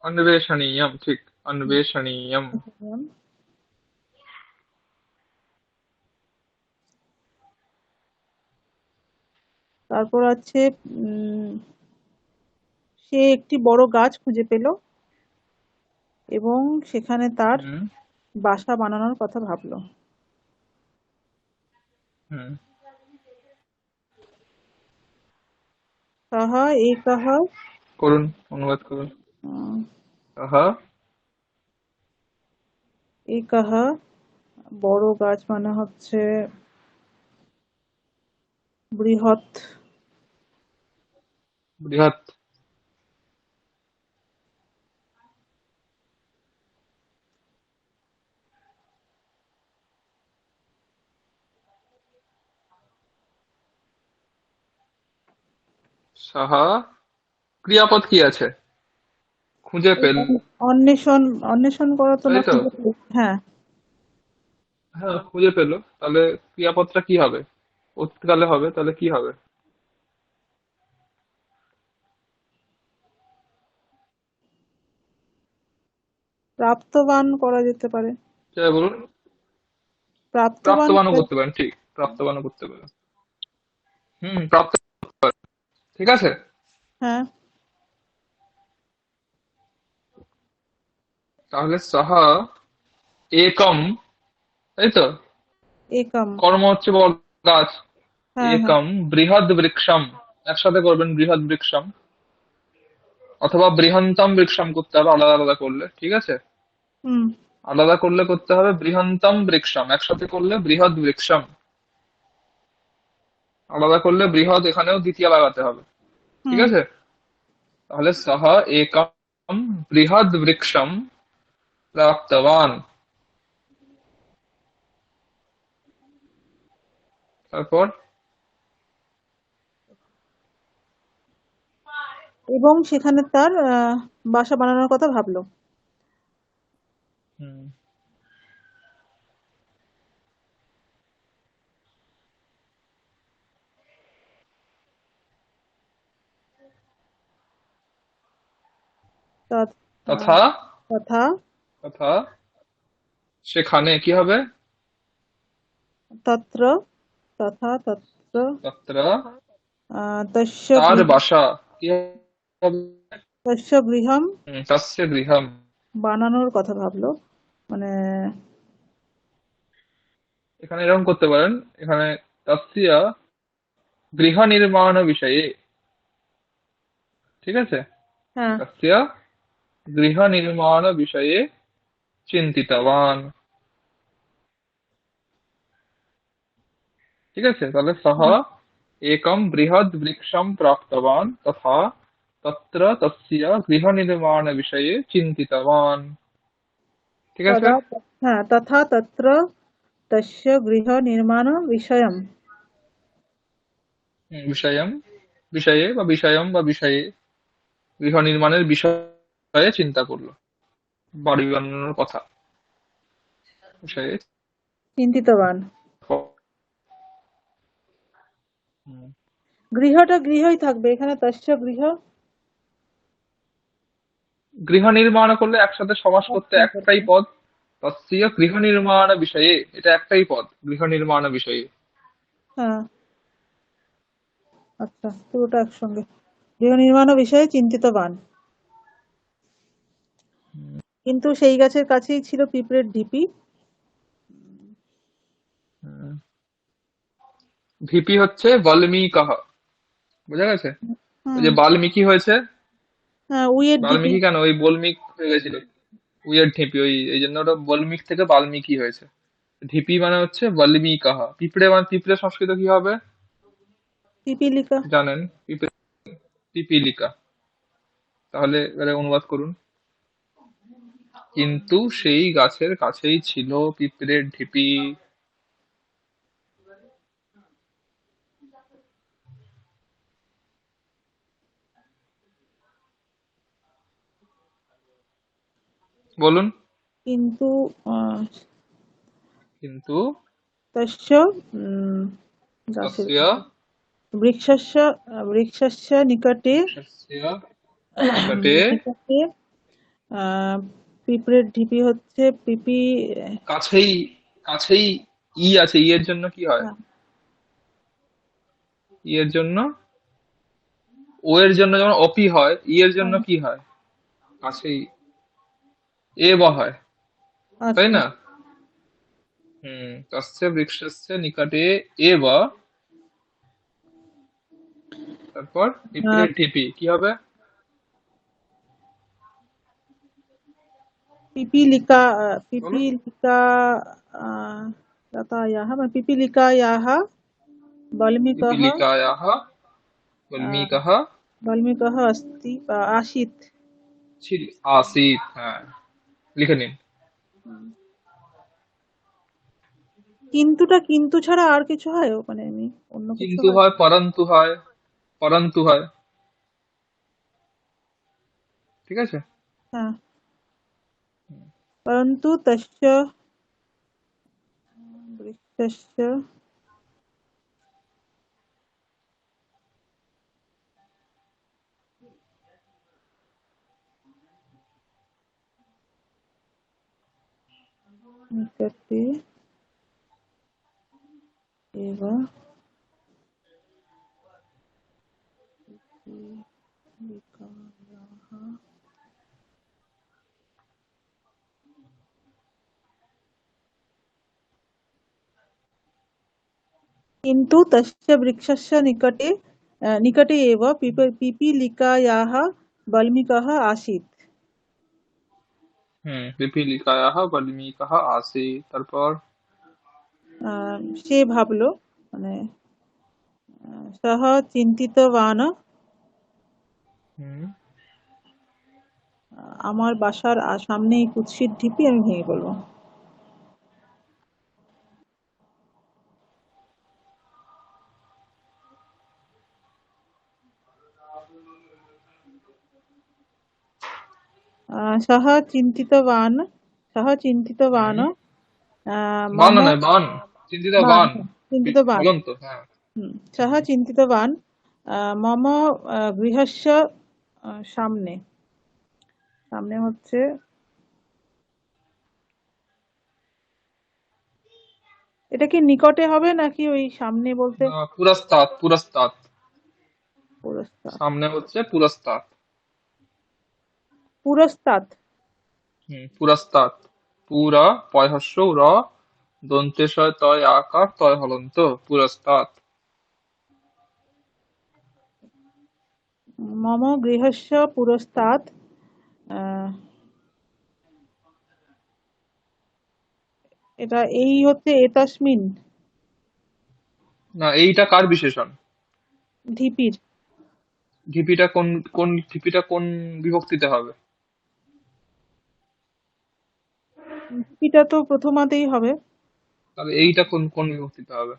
অন্বেষণীয়ম, ঠিক, অন্বেষণীয়ম। তারপর আছে উম, সে একটি বড় গাছ খুঁজে পেল এবং সেখানে তার হুম, বাসা বানানোর কথা ভাবলো। হুম। সহ একহ করুন, অনুবাদ করুন। আহ, আহা। একহ বড় গাছ মানে হচ্ছে বৃহৎ। বৃহৎ। সাহা, ক্রিয়াপদ কি আছে? খুঁজে পেল, অন্বেষণ, অন্বেষণ করা তো তাই না, তো? খুঁজে পেল। হ্যাঁ, হ্যাঁ খুঁজে পেল, তাহলে ক্রিয়াপদটা কি হবে? অতীতকালে হবে, তাহলে কি হবে? প্রাপ্তবান করা যেতে পারে। সেটা বলুন। প্রাপ্তবান প্রাপ্তবানও করা- করতে পারেন, ঠিক, প্রাপ্তবানও করতে পারেন। প্রাপ্ত, ঠিক আছে। হ্যাঁ, তাহলে সাহা একম, তাই তো? একম। কর্ম হচ্ছে বড় গাছ। হ্যাঁ, হ্যাঁ। একম বৃহৎ বৃক্ষম, একসাথে করবেন বৃহৎ বৃক্ষম, অথবা বৃহন্তম বৃক্ষম করতে হবে আলাদা আলাদা করলে, ঠিক আছে? হুম, আলাদা করলে করতে হবে বৃহন্তম বৃক্ষম, একসাথে করলে বৃহৎ বৃক্ষম, আলাদা করলে বৃহৎ, এখানেও দ্বিতীয় লাগাতে হবে, ঠিক হুম। আছে? তাহলে সহ একম বৃহৎ বৃক্ষম প্রাপ্তবান। তারপর এবং সেখানে তার বাসা বানানোর কথা ভাবলো। হুম, তথ- আহ, তথা তথা তথা সেখানে কি হবে? তত্র তথা তত্র তত্র তস্য তার গৃহ বাসা কি হবে? তস্য গৃহম তস্য গৃহম। বানানোর কথা ভাবলো, মানে এখানে এরকম করতে পারেন, এখানে তস্য গৃহ নির্মাণ বিষয়ে, ঠিক আছে, হ্যাঁ। তস্য গৃহ নির্মাণ বিষয়ে চিন্তিতবান, ঠিক আছে, তাহলে সহ হুম। একম বৃহৎ বৃক্ষম প্রাপ্তবান তথা তত্র তস্য গৃহ নির্মাণ বিষয়ে চিন্তিতবান, ঠিক আছে। তদা হ্যাঁ, তথা তত্র তস্য গৃহ নির্মাণ বিষয়ম। বিষয়ম, বিষয়ে বা বিষয়ম বা বিষয়ে, গৃহ নির্মাণের বিষয়ে চিন্তা করলো, বাড়ি বানানোর কথা বিষয়ে। চিন্তিতবান। হুম, গৃহটা গৃহই থাকবে এখানে, তস্য গৃহ গৃহ নির্মাণ করলে একসাথে সমাস করতে অর্থ একটাই করবে। পদ, তস্য গৃহ নির্মাণ বিষয়ে, এটা একটাই পদ, গৃহ নির্মাণ বিষয়ে। হ্যাঁ, আচ্ছা, পুরোটা একসঙ্গে। গৃহ নির্মাণ বিষয়ে চিন্তিতবান। কিন্তু সেই গাছের কাছেই ছিল পিঁপড়ের ঢিপি। হুম, ভিপি হচ্ছে বাল্মীকহ, বোঝা গেছে? ওই হুম। যে বাল্মীকি হয়েছে, হ্যাঁ, উইয়ের ঢিপি। বাল্মীকি কেন ওই বলমিক হয়ে গেছিল, উইয়ার ঢিপি, ওই এই জন্য ওটা বলমিক থেকে বাল্মীকি হয়েছে। ঢিপি মানে হচ্ছে বাল্মীকাহা। পিঁপড়ে মানে পিঁপড়ে সংস্কৃত কি হবে পিপীলিকা। জানেন? পিঁপড়ে পিপীলিকা। তাহলে এবারে অনুবাদ করুন। কিন্তু সেই গাছের কাছেই ছিল পিঁপড়ের ঢিপি। বলুন। কিন্তু আহ, কিন্তু তস্য উম, গাছের তস্য কাছে বৃক্ষস্য বৃক্ষস্য নিকটে বৃক্ষস্য নিকটে, নিকটে আহ পিঁপড়ের ঢিপি হচ্ছে পিপি। কাছেই, কাছেই ই আছে, ই এর জন্য কি হয়? হ্যাঁ, ই এর জন্য, ও এর জন্য যেমন অপি হয়, ই এর জন্য হ্যাঁ, কি হয়? কাছেই এ বা হয়, তাই আচ্ছা। না? তস্য বৃক্ষস্য নিকটে এব, তারপর আহ, পিঁপড়ের ঢিপি কি হবে? পিপীলিকা বলো। পিপীলিকা আহ, লতাयाः মানে পিপীলিকাयाः बल्मिकः পিপীলিকায়াः আহ, বল্মীকः बल्मिकः अस्ति आसीत्। ছিল, আসিত, হ্যাঁ, লিখে নিন। কিন্তুটা কিন্তু ছাড়া আর কিছু হয়, মানে আমি অন্য কিছু কিন্তু হয়। হয়, পরন্তু হয়, পরন্তু হয়, ঠিক আছে। হ্যাঁ, परन्तु तस्य वृक्षस्य निकटे एव पिपीलिकायाः किन्तु तस्य वृक्षस्य निकटे एव पिपीलिकायाः वल्मीकः आसीत्। পিপীলিকায়াः বল্মীকः আসিত, তারপর সে ভাবলো, মানে সः চিন্তিতवान् হুম, আমার বাসার সামনে এই কুৎসিত ঢিপি আমি ভেঙে পড়বো। सः चिन्तितवान् सः चिन्तितवान् হুম। বান मम নয় বান, চিন্তিত बान् বান। चिन्तितवान् বলুন তো, হ্যাঁ। सः হুম। चिन्तितवान् मम गृहस्य সামনে সামনে হচ্ছে এটা কি নিকটে হবে নাকি ওই সামনে বলতে পুরস্তাৎ পুরস্তাৎ। পুরস্তাদ সামনে হচ্ছে পুরস্তাৎ। পুরস্তাদ হুম, পুরস্তাৎ। পুরা, পয় হর্ষ র, দন্তেশয় তয় আকার তয় হলন্ত, পুরস্তাৎ। মম গৃহস্য পুরস্তাদ আহ, এটা এই হচ্ছে এতাস্মিন না, এইটা কার বিশেষণ? ঢিপির ঢিপিটা কোন, কোন ঢিপিটা কোন বিভক্তিতে হবে? ঢিপিটা তো প্রথমাতেই হবে তাহলে এইটা কোন কোন বিভক্তিতে হবে?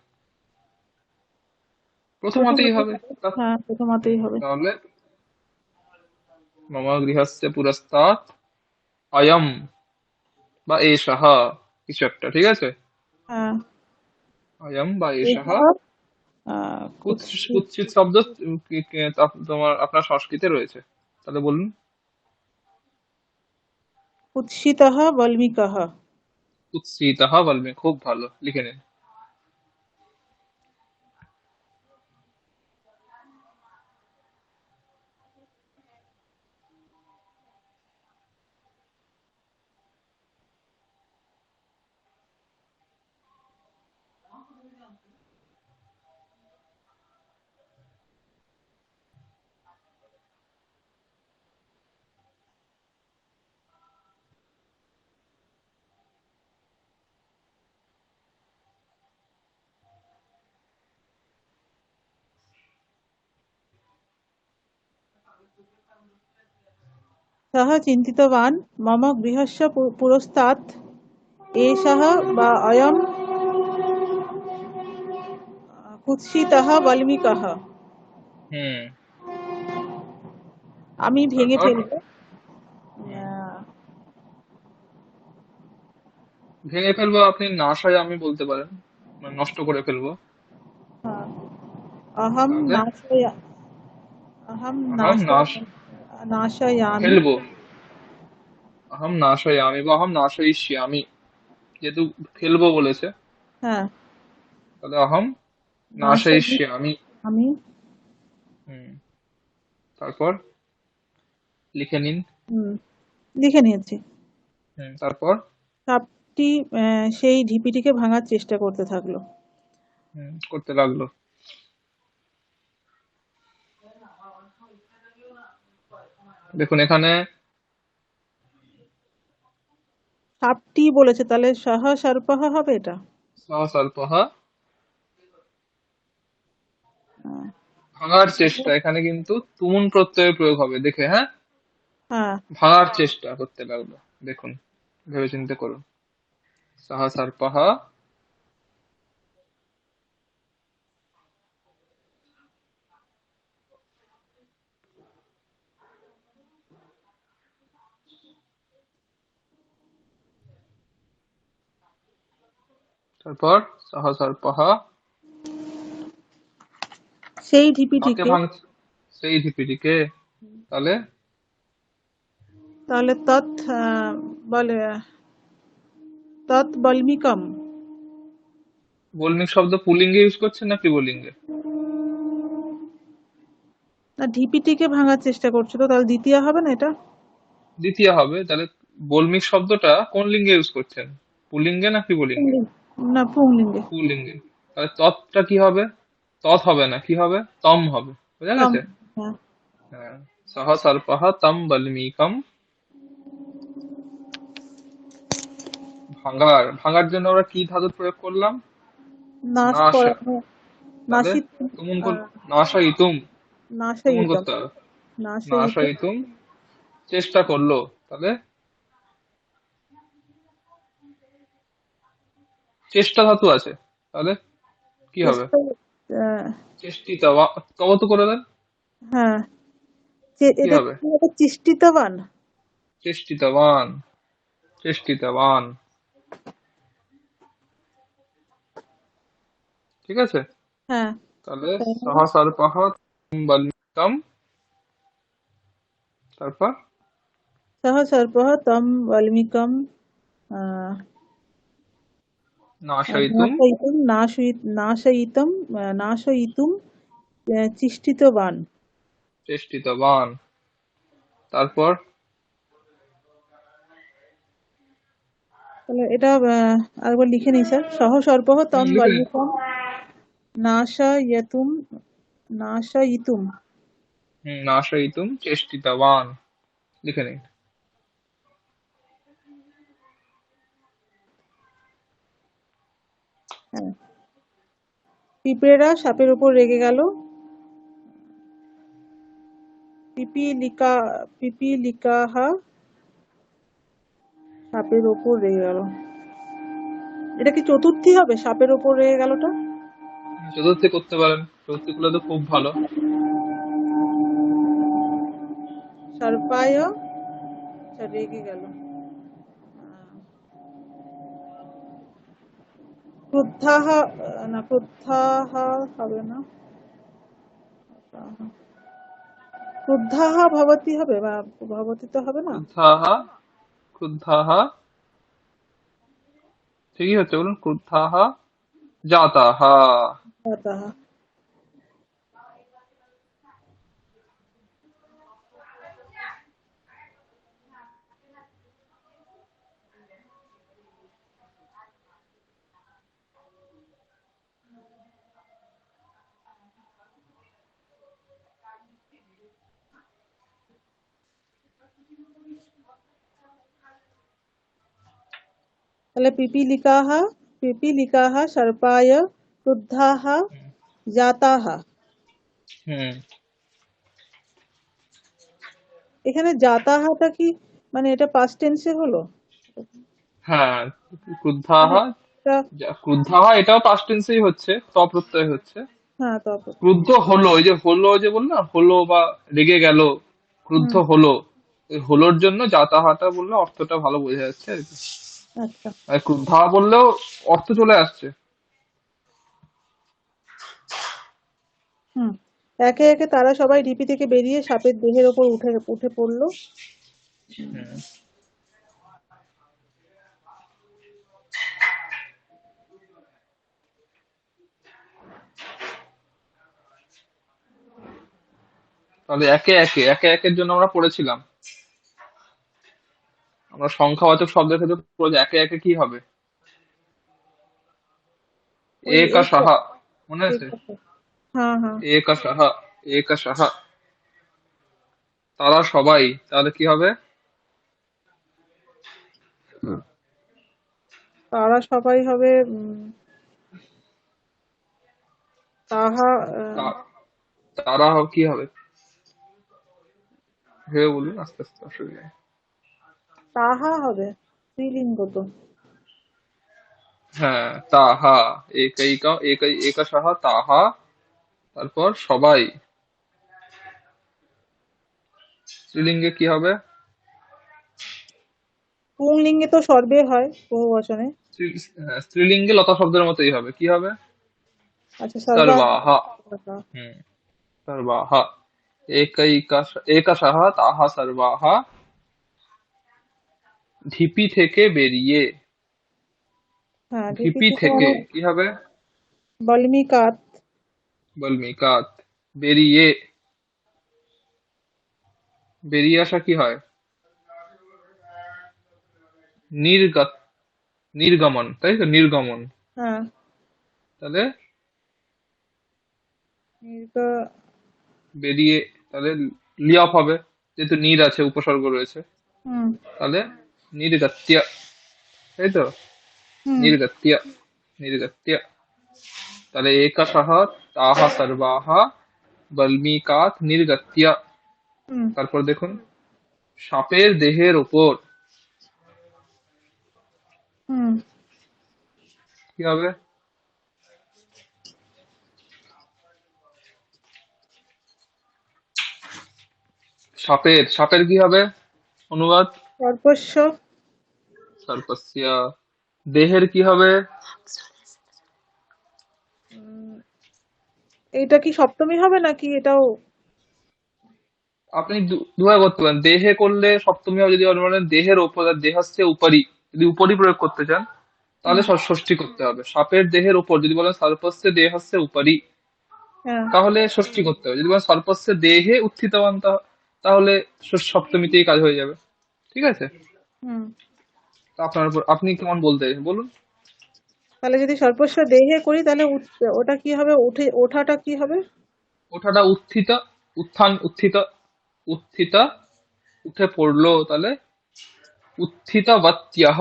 প্রথমাতেই প্রথমাতেই হবে। হবে হ্যাঁ প্রথমাতেই হবে তাহলে মম গৃহস্য পুরস্তাৎ অয়ম বা এষः, কিছু একটা, ঠিক আছে? হ্যাঁ অয়ম বা এষः। এষः কুৎসিত কুৎসিত শব্দ তোমার আপনার সংস্কৃতে রয়েছে, তাহলে বলুন। কুৎসিতः বল্মিকः কুৎসিতः বলবে, খুব ভালো, লিখে নিন। सः चिन्तितवान् मम गृहस्य पुरस्तात् एषः বা অয়म् কুৎসিতः বল্মিকः হুম। আমি ভেঙে তারপর? ফেলবো হুম। আহ, ভেঙে ফেলবো, আপনি নাশয় আমি বলতে পারেন, মানে নষ্ট করে ফেলবো। হ্যাঁ, অহম তাহলে নাশয় অহম আহম নাশয় নাশ, নাশয়ামি ফেলবো। আহম নাশয়ামি বা আহম নাশয়িষ্যামি, যেহেতু ফেলবো বলেছে, হ্যাঁ তাহলে আহম নাশয়ামি নাশয়িষ্যামি। আমি হুম। তারপর লিখে নিন। হুম, লিখে নিয়েছি হুম। তারপর সাপটি সেই ঢিপিটিকে ভাঙার চেষ্টা করতে থাকলো হুম, করতে লাগলো। দেখুন এখানে সাপটি বলেছে তাহলে সহ সর্পহ হবে এটা সস্বল্পহ, আহ, ভাঙার চেষ্টা, এখানে কিন্তু তুমুন প্রত্যয়ের প্রয়োগ হবে, দেখে, হ্যাঁ। হ্যাঁ ভাঙার চেষ্টা করতে লাগলো। দেখুন, ভেবেচিন্তে করুন। সহ সর্পহ। তারপর সহ সর্পহ সেই কাকে ঢিপিটিকে ভাঙছে? সেই ঢিপিটিকে। তাহলে তাহলে তৎ বলে তৎ বল্মিকম বল্মিক শব্দ পুলিঙ্গে ইউজ করছেন না স্ত্রীলিঙ্গে? না ঢিপিটিকে ভাঙার চেষ্টা করছো তো তাহলে দ্বিতীয় হবে না এটা দ্বিতীয় হবে। তাহলে বল্মিক শব্দটা কোন লিঙ্গে ইউজ করছেন? পুলিঙ্গে না স্ত্রীলিঙ্গে? পুংলিঙ্গ না পুংলিঙ্গে পুলিঙ্গে। তাহলে তৎটা কি হবে? তৎ হবে না, কি হবে? তম হবে। বোঝা তম গেছে? হ্যাঁ হ্যাঁ। সহ সর্পহ তম বল্মীকম। ভাঙার, ভাঙার জন্য আমরা কি ধাতু প্রয়োগ করলাম? নাশ নাশা। করানো তাহলে নাসিত তুমুন নাশাইতুম, তুমুন নাশয়িতম করতে হবে। নাশয়িতম নাশাইতুম, চেষ্টা করলো। তাহলে চেষ্টা ধাতু আছে, তাহলে কি হবে? চেষ্টা আহ, চেষ্টিত, তব তো করে দেন, হ্যাঁ কি এটা হবে? কি হবে চেষ্টিতবান চেষ্টিতবান, চেষ্টিতবান। ঠিক আছে? হ্যাঁ, তাহলে তারপরে সহসর্পঃ বল্মিকম, তারপর সহ সর্পः তম বল্মিকম আহ, নাশয়িতুম, নাশয়িতুম চিষ্টিতবান। চেষ্টিতবান। তারপর তাহলে এটা আরেকবার লিখে নিই স্যার। সহ সর্পः তম লিখে নিন। বল্মিকম নাশয়িতুম নাশয়িতুম। নাশয়িতুম চেষ্টিতবান, লিখে নিন। হ্যাঁ, পিঁপড়েরা সাপের উপর রেগে গেল। পিপীলিকা পিপীলিকাহা সাপের ওপর রেগে গেল। এটা কি চতুর্থী হবে, সাপের ওপর রেগে গেলটা? চতুর্থী করতে পারেন, চতুর্থী করলে তো খুব ভালো। সর্পায় আচ্ছা, রেগে গেল। ক্রুদ্ধাহ না, ক্রুদ্ধাহ হবে না, ক্রুদ্ধাহ ভবতি হবে, বা ভবতি তো হবে না। ক্রুদ্ধাঃ, ক্রুদ্ধাঃ, ঠিকই হচ্ছে, বলুন ক্রুদ্ধাঃ জাতাঃ। জাতাহ। তাহলে পিপীলিকাহ সর্পায় ক্রুদ্ধাহ জাতাহ। হুম। এখানে জাতাহাটা কি, মানে এটা পাস্ট টেন্সে হলো? হ্যাঁ, ক্রুদ্ধাঃ, মানে এটা, ক্রুদ্ধাঃ এটাও পাস্ট টেন্সেই হচ্ছে, প্রত্যয় হচ্ছে। হ্যাঁ তো ক্রুদ্ধ হলো, ওই যে হলো, যে বললাম হলো বা রেগে গেল, ক্রুদ্ধ হুম, হলো, ওই হলোর জন্য জাতাহাটা বললে অর্থটা ভালো বোঝা যাচ্ছে আর কি। আচ্ছা। আর ক্রুদ্ধা বললেও অর্থ চলে আসছে। হুম, একে একে তারা সবাই ঢিপি থেকে বেরিয়ে সাপের দেহের ওপর উঠে উঠে পড়লো। হুম। তাহলে একে একের জন্য আমরা পড়েছিলাম, আমরা সংখ্যাবাচক শব্দের ক্ষেত্রে পড়েছি একে একে কি হবে। ওই একা এইটা, সাহা, মনে আছে? এইটা। হ্যাঁ হ্যাঁ, একা সাহা, একা সাহা, তারা সবাই, তাহলে কি হবে? তারা সবাই হবে তাহা তা- তারা কি হবে, ভেবে বলুন আস্তে আস্তে, অসুবিধা নেই। তাহা হবে, স্ত্রীলিঙ্গ তো। হ্যাঁ, তাহা, একৈকা একা সাহা তাহা, তারপর সবাই, স্ত্রীলিঙ্গে কি হবে? পুংলিঙ্গে তো সর্বে হয় বহু বচনে। স্ত্রীলিঙ্গে লতা শব্দের মতোই হবে, কি হবে? আচ্ছা, সর্বা। সর্বাহা। হুম, সর্বাহা, একশঃ তাহা সর্বাহা, ঢিপি থেকে বেরিয়ে, হ্যাঁ, ঢিপি ঢিপি থেকে থেকে মানে কি হবে? বল্মিকাত। বলমিকাত, বেরিয়ে, বেরিয়ে আসা কি হয়? নির্গত, নির্গমন, তাই তো, নির্গমন। হ্যাঁ, তাহলে নির্গ বেরিয়ে, তাহলে লিয়প হবে, যেহেতু নির আছে, উপসর্গ রয়েছে। হুম তাহলে নির্গত্য, তাই তো, হুম নির্গত্য, নির্গত্য। তাহলে একশঃ তাহা সর্বাহা বল্মীকাৎ নির্গত্য। হুম তারপর দেখুন, সাপের দেহের ওপর হুম কি হবে? সাপের, সাপের কি হবে অনুবাদ? সর্পস্য। সর্পস্য। দেহের কি হবে? উম, এইটা কি সপ্তমী হবে নাকি এটাও? আপনি দুভাবে করতে পারেন। দেহে করলে সপ্তমী হবে, যদি আপনি বলেন দেহের ওপর, দেহস্যে উপরি, যদি উপরি প্রয়োগ করতে চান তাহলে হুম। ষষ্ঠী করতে হবে। সাপের দেহের উপর যদি বলেন সর্পস্য দেহস্যে উপরি, হ্যাঁ। তাহলে ষষ্ঠী করতে হবে। যদি বলেন সর্পস্য দেহে উত্থিতবান, তাহলে সপ্তমীতেই কাজ হয়ে যাবে। ঠিক আছে? হুম। তা আপনার উপর, আপনি কেমন বলতে চাইছেন বলুন। তাহলে যদি সর্পস্য দেহে করি তাহলে ওটা কি হবে, ওঠাটা কি হবে? ওঠাটা উত্থিত, উত্থান, উত্থিত, উত্থিত, উঠে পড়লো, তাহলে উত্থিতবত্যঃ,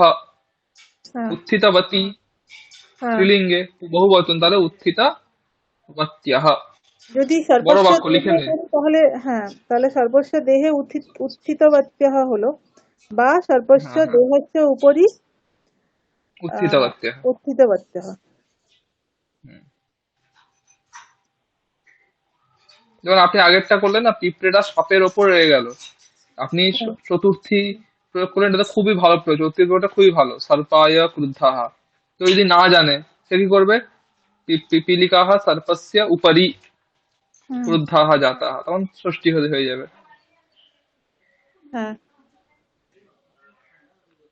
হ্যাঁ। উত্থিতবতী হ্যাঁ। স্ত্রীলিঙ্গে, বহুবচন, তাহলে উত্থিতবত্যঃ। যদি বড় সর্পস্য বাক্য লিখে দেহে নিন। করি তাহলে, হ্যাঁ, তাহলে সর্পস্য দেহে উত্থিত বাত্যহ হলো, বা সর্পস্য হ্যাঁ হ্যাঁ, দেহস্য উপরি আহ উত্থিতবত্যঃ। উত্থিত বাত্যহ। হুম। যেমন আপনি আগেরটা করলেন না, পিঁপড়েটা সাপের ওপর রয়ে গেল, আপনি হ্যাঁ। চতুর্থী প্রয়োগ করলেন, এটা তো খুবই ভালো প্রয়োগ, চতুর্থী প্রয়োগটা খুবই ভালো, সর্পায় ক্রুদ্ধাহা। তো যদি না জানে, সে কি করবে? পিপীলিকাহা সর্পস্য উপরি হুম। ক্রুদ্ধাহা জাতাহা, তখন ষষ্ঠী হয়ে যাবে। হ্যাঁ,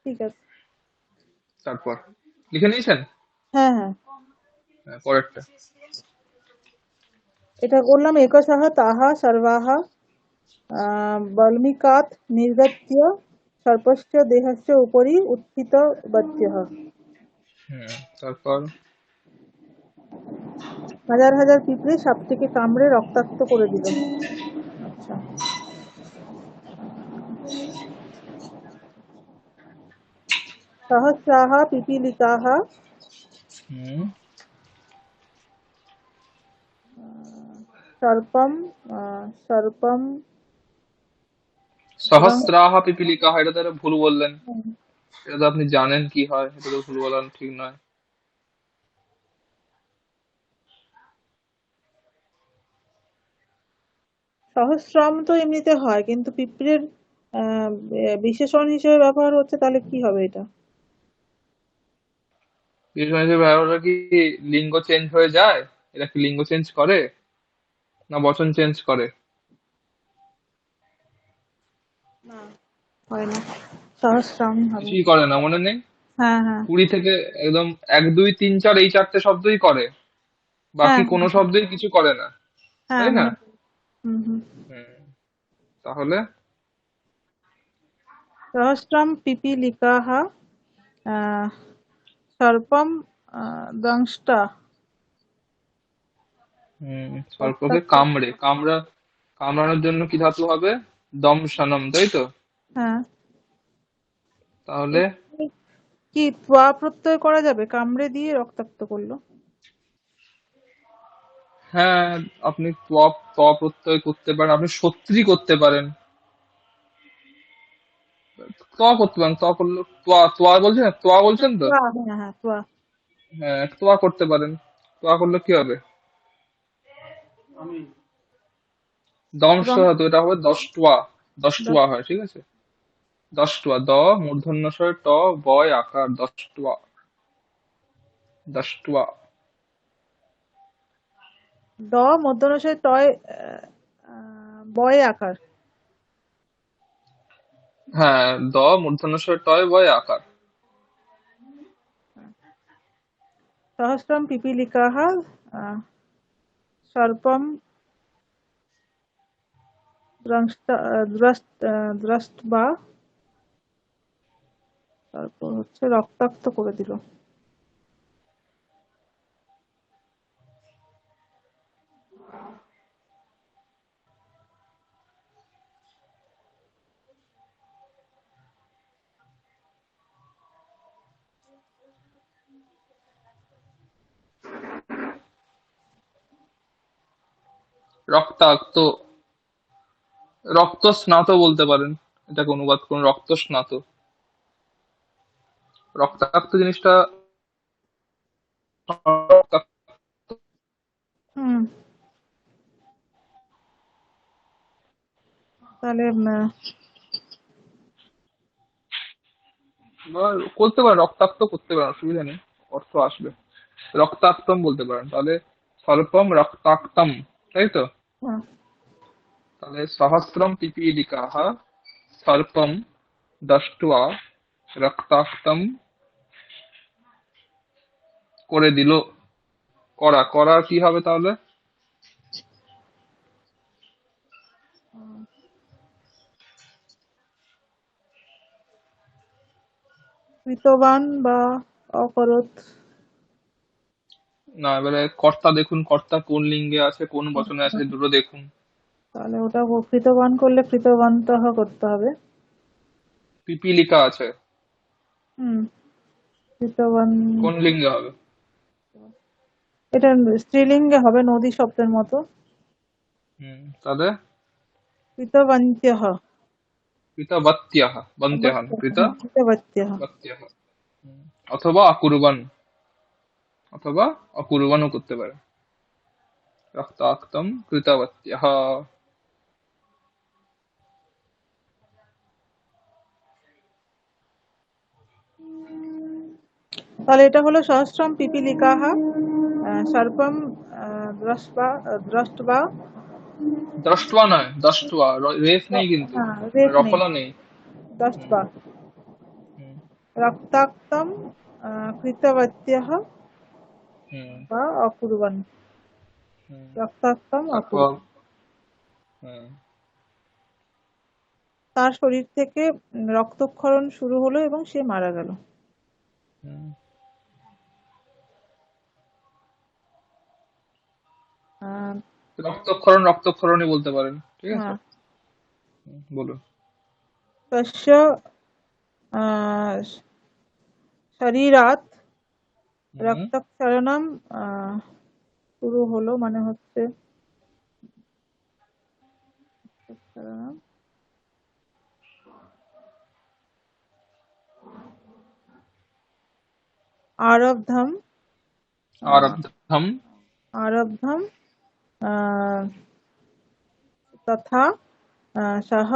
ঠিক আছে। তারপর লিখে নিয়েছেন? হ্যাঁ, হ্যাঁ, হ্যাঁ, পরেরটা। এটা করলাম। একশः তাः सर्वाः বল্মিকাत् নির্গত্য সর্পস্য দেহস্য উপরি উত্থিত বাত্যः। হুম। তারপর হাজার হাজার পিঁপড়ে সাপটিকে কামড়ে রক্তাক্ত করে দিল। আচ্ছা। সহস্রাः পিপীলিকাः হুম, সর্পম সর্পম দং। সহস্রাহ পিপীলিকা, এটা তো একটা ভুল বললেন। এটা তো আপনি জানেন কি হয়, এটা তো ভুল বলার ঠিক নয়। সহস্রম তো এমনিতে হয়, কিন্তু পিঁপড়ের বিশেষণ হিসেবে ব্যবহার হচ্ছে, তাহলে কি হবে এটা? ব্যবহারটা কি লিঙ্গ চেঞ্জ হয়ে যায়? এটা কি লিঙ্গ চেঞ্জ করে, না বচন চেঞ্জ করে? না, হয় না, সহস্রম হবে। কিছুই করে না, মনে নেই? হ্যাঁ, হ্যাঁ। 20 থেকে একদম 1, 2, 3, 4 এই চারটে শব্দই করে, বাকি হ্যাঁ, কোনো শব্দই কিছু করে না, হ্যাঁ, তাই না? মনে পড়ে। হুম, হুম। হুম। তাহলে সহস্রম পিপীলিকাः আহ, সর্পম দংষ্টা সর্পকে রক্তাক্ত। কামড়ানোর জন্য কি ধাতু হবে? দমশনম, তাই তো? হ্যাঁ। তাহলে কি ত্বা প্রত্যয় করা যাবে? কামড়ে দিয়ে রক্তাক্ত করলো। হ্যাঁ, আপনি ত্ব প্রত্যয় করতে পারেন, আপনি সত্রি করতে পারেন, করতে পারেন, করলে তোয়া বলছেন, বলছেন তো? ত্বা, হ্যাঁ, হ্যাঁ, ত্বা। হ্যাঁ, তোয়া করতে পারেন। তোয়া করলে কি হবে? দংশ রং। হতো, এটা হবে দশটোয়া। দশটোয়া দশ- হয়, ঠিক আছে? দশটোয়া, মূর্ধন্যস্বর ট, বয় আকার, দশটোয়া, দশটোয়া। দ মধ্যনশয় টয় বয় আকার। হ্যাঁ, মূর্ধন্যস্বর টয়, বয় আকার। সহস্রম পিপীলিকাः আহ, সর্পম দ্রষ্টবা, তারপর হচ্ছে রক্তাক্ত করে দিল। রক্তাক্ত, রক্ত স্নাত বলতে পারেন, এটাকে অনুবাদ করুন রক্ত স্নাত। রক্তাক্ত জিনিসটা হুম। তাহলে বা করতে পারেন, রক্তাক্ত করতে পারেন, অসুবিধা নেই, অর্থ আসবে। রক্তাক্তম বলতে পারেন, তাহলে স্বল্পম রক্তাক্তম, তাই তো? হ্যাঁ। তাহলে সহস্রম পিপীলিকাः স্বল্পম দष्ट्वा রক্তাক্তম করে দিল। করার কি হবে তাহলে? কৃতবান বা অকরত। না, এবারে কর্তা দেখুন, কর্তা কোন লিঙ্গে আছে, কোন বচনে আছে, দুটো দেখুন। তাহলে ওটা কৃতবান করলে কৃতবান্তঃ করতে হবে। পিপীলিকা আছে, হুম। কৃতবান। কোন লিঙ্গে হবে? এটা স্ত্রীলিঙ্গে হবে, নদী শব্দের মতো। তাহলে কৃতবন্ত্যঃ। কৃতবত্যः, বন্ত্যः না, কৃতবত্যঃ। কৃতবত্যः। অথবা অকুর্বন, অথবা অকুর্বনও করতে পারে। রক্তাক্তম কৃতবত্যः। তাহলে এটা হলো সহস্রম পিপীলিকাः সর্পম দ্রষ্টবা। দ্রষ্ট্বা নয়, দষ্ট্বা, রেফ নেই কিন্তু, হ্যাঁ, রেপ নেই। রফলা নেই। হুম, দষ্টবা। হুম, রক্তাক্তম কৃতবত্যঃ হুম, বা অকুর্বন। হুম। রক্তাক্তম তারপর অকুর্বন। হুম, তার শরীর থেকে রক্তক্ষরণ শুরু হলো এবং সে মারা গেল। হুম। আহ, রক্তক্ষরণ রক্তক্ষরণই বলতে পারেন, ঠিক আছে। হ্যাঁ। বলুন। তস্য আহ, শরীরাত হুম, রক্তক্ষরণম শুরু হলো, মানে হচ্ছে রক্তক্ষরণম আরব্ধম। আহ, আরব্ধম। আরব্ধম আহ, তথা সহ।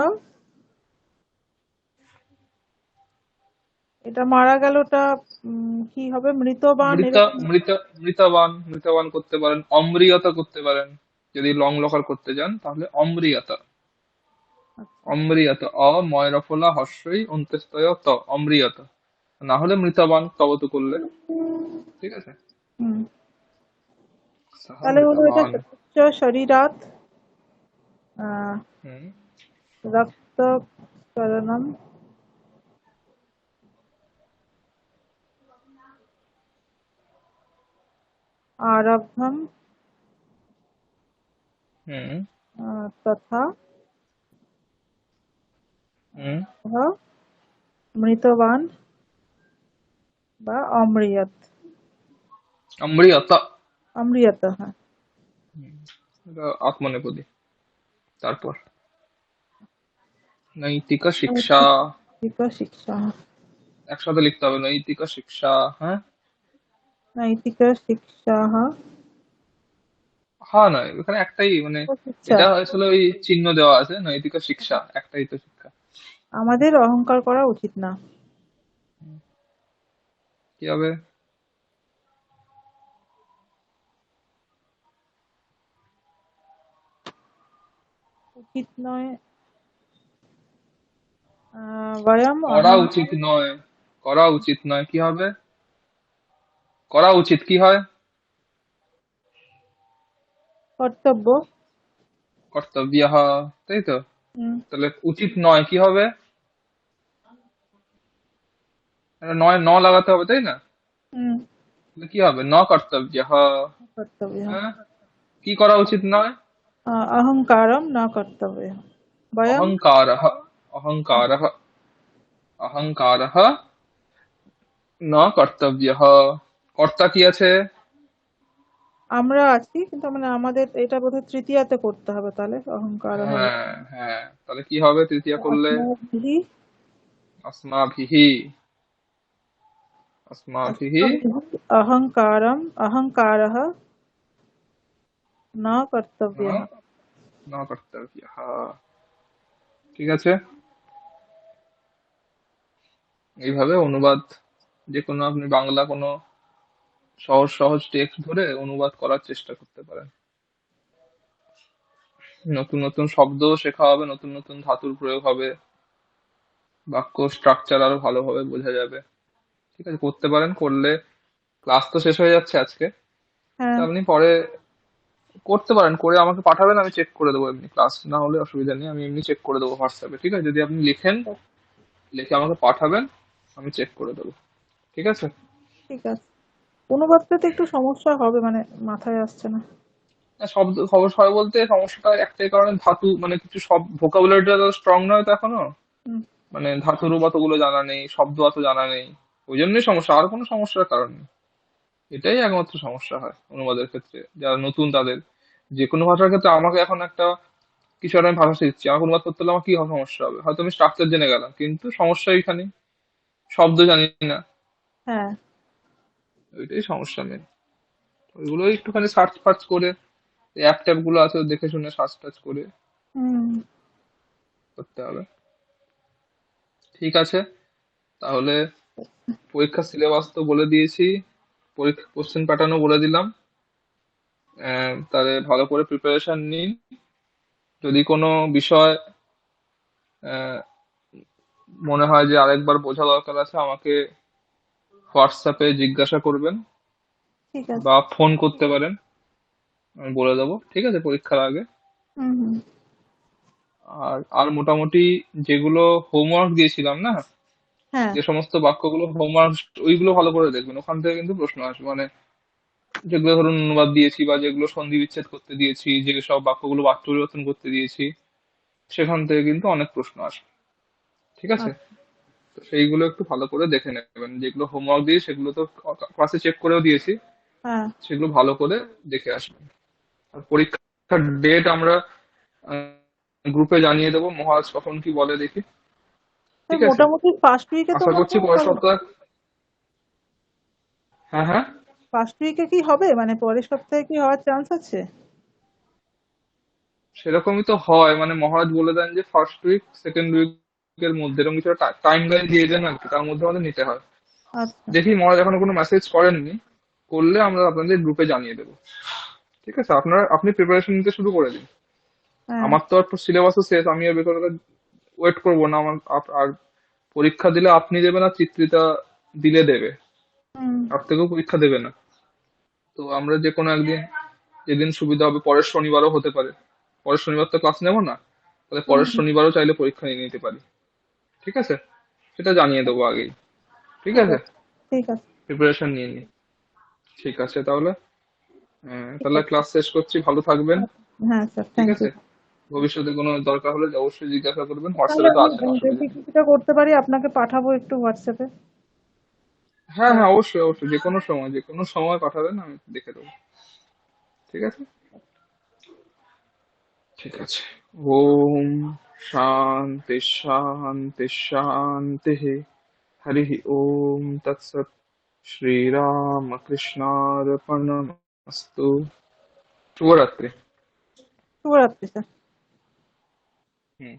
এটা মারা গেলটা কি হবে, মৃতবান মৃত এরকম। মৃত মৃতবান, মৃতবান করতে পারেন, অম্রিয়তা করতে পারেন। যদি লং লকার করতে যান তাহলে অম্রিয়তা। আচ্ছা। অম্রিয়ত, ময় রফলা হর্ষই অন্ত্যেস্তয় ত, অম্রিয়ত। না হলে মৃতবান তবতু করলে, ঠিক আছে। হুম। সহ তাহলে হলো এটা মৃতবান। তস্য শরীরাত আহ, হুম, রক্তক্ষরণম আরব্ধম হুম, তথা হুম। সহ মৃতবান বা অম্রিয়ত। অম্রিয়ত। অম্রিয়ত, হ্যাঁ। এটা আত্মনেপদী। তারপর নৈতিক শিক্ষা। নৈতিক শিক্ষা। একসাথে লিখতে হবে, নৈতিক শিক্ষা, হ্যাঁ। নৈতিক শিক্ষা। হ্যাঁ, নয়, এখানে একটাই মানে, শিক্ষা। এটা আসলে ওই চিহ্ন দেওয়া আছে, নৈতিক শিক্ষা একটাই তো শিক্ষা। আমাদের অহংকার করা উচিত না। কি হবে? উচিত নয়। বয়ম করা অহং। উচিত নয়, করা উচিত নয়, কি হবে? করা উচিত কি হয়? কর্তব্য। কর্তব্য, তাই তো। হুম। তাহলে উচিত নয় কি হবে? এটা নয়, ন লাগাতে হবে, তাই না? হুম। তাহলে কি হবে? ন কর্তব্য। কর্তব্য। হ্যাঁ, কি করা উচিত নয়? অহংকারম ন কর্তব্য। বয়ম। অহংকার, অহংকার, অহংকার ন কর্তব্য। কর্তা কি আছে? আমরা আছি, কিন্তু মানে আমাদের এটা বোধহয় তৃতীয়াতে করতে হবে, তাহলে অহংকার হবে। হ্যাঁ, হ্যাঁ, তাহলে কি হবে তৃতীয়া করলে? अस्माभिः। अस्माभिः, अस्माभिः अहङ्कारम् अहङ्कारः न न कर्तव्यः। न কর্তব্য। ঠিক আছে। এইভাবে অনুবাদ, যে কোনো আপনি বাংলা কোনো সহজ সহজ টেক্সট ধরে অনুবাদ করার চেষ্টা করতে পারেন। নতুন নতুন শব্দ শেখা হবে, নতুন নতুন ধাতুর প্রয়োগ হবে, বাক্য স্ট্রাকচার আরো ভালোভাবে বোঝা যাবে। ঠিক আছে, করতে পারেন। করলে ক্লাস তো শেষ হয়ে যাচ্ছে আজকে, তা হ্যাঁ, আপনি পরে করতে পারেন, করে আমাকে পাঠাবেন, আমি চেক করে দেবো। এমনি ক্লাস না হলে অসুবিধা নেই, আমি এমনি চেক করে দেবো হোয়াটসঅ্যাপে। ঠিক আছে, যদি আপনি লিখেন, লিখে আমাকে পাঠাবেন, আমি চেক করে দেবো। ঠিক আছে। ঠিক আছে। অনুবাদটাতে একটু সমস্যা হবে, মানে মাথায় আসছে না। না, শব্দ খবর হয় বলতে সমস্যাটা একটাই কারণে, ধাতু মানে কিছু সব ভোকাবুলারিটা তো স্ট্রং নয় তো এখনো, হুম। মানে ধাতুর অতগুলো জানা নেই, শব্দ অত জানা নেই। ওই জন্যই সমস্যা, আর কোনো সমস্যার কারণ নেই। এটাই একমাত্র সমস্যা হয় অনুবাদের ক্ষেত্রে, যারা নতুন তাদের। যে কোনো ভাষার ক্ষেত্রে আমাকে এখন একটা কিছু একটা আমি ভাষা শিখছি, আমাকে অনুবাদ করতে হলে আমার কি সমস্যা হবে? হয়তো আমি স্ট্রাকচার জেনে গেলাম, কিন্তু সমস্যা এখানে শব্দ জানি না। হ্যাঁ। ওইটাই সমস্যা নেই। ওইগুলো একটুখানি সার্চ ফার্চ করে, অ্যাপ ট্যাপ গুলো আছে দেখে শুনে সার্চ টাচ করে হুম। করতে হবে। ঠিক আছে, তাহলে পরীক্ষার সিলেবাস তো বলে দিয়েছি, পরীক্ষা কোশ্চেন প্যাটার্নও বলে দিলাম। তাহলে ভালো করে প্রিপারেশন নিন। যদি কোনো বিষয় আহ, মনে হয় যে আরেকবার বোঝা দরকার আছে, আমাকে হোয়াটসঅ্যাপে জিজ্ঞাসা করবেন ঠিক আছে। বা ফোন করতে পারেন, আমি বলে দেবো। ঠিক আছে, পরীক্ষার আগে। হুম হুম। আর আর মোটামুটি যেগুলো হোমওয়ার্ক দিয়েছিলাম না, হ্যাঁ। যে সমস্ত বাক্যগুলো হোমওয়ার্ক, ওইগুলো ভালো করে দেখবেন, ওখান থেকে কিন্তু প্রশ্ন আসবে। মানে যেগুলো ধরুন অনুবাদ দিয়েছি, বা যেগুলো সন্ধি বিচ্ছেদ করতে দিয়েছি, যে সব বাক্যগুলো বাক্য পরিবর্তন করতে দিয়েছি, সেখান থেকে কিন্তু অনেক প্রশ্ন আসবে। ঠিক আছে, আচ্ছা। তো সেইগুলো একটু ভালো করে দেখে নেবেন। যেগুলো হোমওয়ার্ক দিয়ে সেগুলো তো ক্লাসে চেক করেও দিয়েছি, হ্যাঁ। সেগুলো ভালো করে দেখে আসবেন। আর পরীক্ষার ডেট আমরা গ্রুপে জানিয়ে দেবো, মহারাজ কখন কি বলে দেখি। এই ঠিক আছে, মোটামুটি ফার্স্ট উইকে তো আশা মনে করছি হয় পরের হবে। সপ্তাহে। হ্যাঁ, হ্যাঁ, ফার্স্ট উইকে কি হবে, মানে পরের সপ্তাহে কি হওয়ার চান্স আছে? সেরকমই তো হয়। মানে মহারাজ বলে দেন যে ফার্স্ট উইক সেকেন্ড উইকের মধ্যে, এরকম কিছু টাইম লাইন দিয়ে দেন আর কি, তার মধ্যে আমাদের নিতে হয়। আচ্ছা। দেখি, মহারাজ এখনো কোনো মেসেজ করেননি, করলে আমরা আপনাদের গ্রুপে জানিয়ে দেবো। ঠিক আছে, আপনি প্রিপারেশন নিতে শুরু করে দিন। হ্যাঁ। আমার তো আর সিলেবাসও শেষ, আমি আর বেকার ওয়েট করবো না। আমার আর পরীক্ষা দিলে আপনি দেবেন, আর চিত্রিতা দিলে দেবে, হুম তার থেকেও পরীক্ষা দেবে না। তো আমরা যে কোনো একদিন, যেদিন সুবিধা হবে, পরের শনিবারও হতে পারে। পরের শনিবার তো ক্লাস নেবো না, তাহলে হুম পরের হুম। শনিবারও চাইলে পরীক্ষা নিয়ে নিতে পারি। ঠিক আছে, সেটা জানিয়ে দেবো আগেই। ঠিক ঠিক আছে, আছে। ঠিক আছে। প্রিপারেশন নিয়ে নিই। ঠিক আছে তাহলে, ঠিক তাহলে আছে। ক্লাস শেষ করছি, ভালো থাকবেন। হ্যাঁ স্যার, ঠিক থ্যাংক ইউ। আছে, ভবিষ্যতে কোনো দরকার হলে অবশ্যই জিজ্ঞাসা করবেন, তাহলে হোয়াটসঅ্যাপে তো আমি আছেন, অসুবিধা যদি নেই। কিছুটা করতে পারি আপনাকে পাঠাবো একটু হোয়াটসঅ্যাপে। হ্যাঁ, হ্যাঁ, অবশ্যই অবশ্যই, যে কোনো সময় পাঠাবেন, আমি দেখে দেবো। ঠিক আছে, ঠিক আছে। ওম শান্তি শান্তি শান্তি। হরি ওম তৎসৎ। শ্রীরামকৃষ্ণার্পণমস্তু। শুভরাত্রি। শুভরাত্রি স্যার। হুম।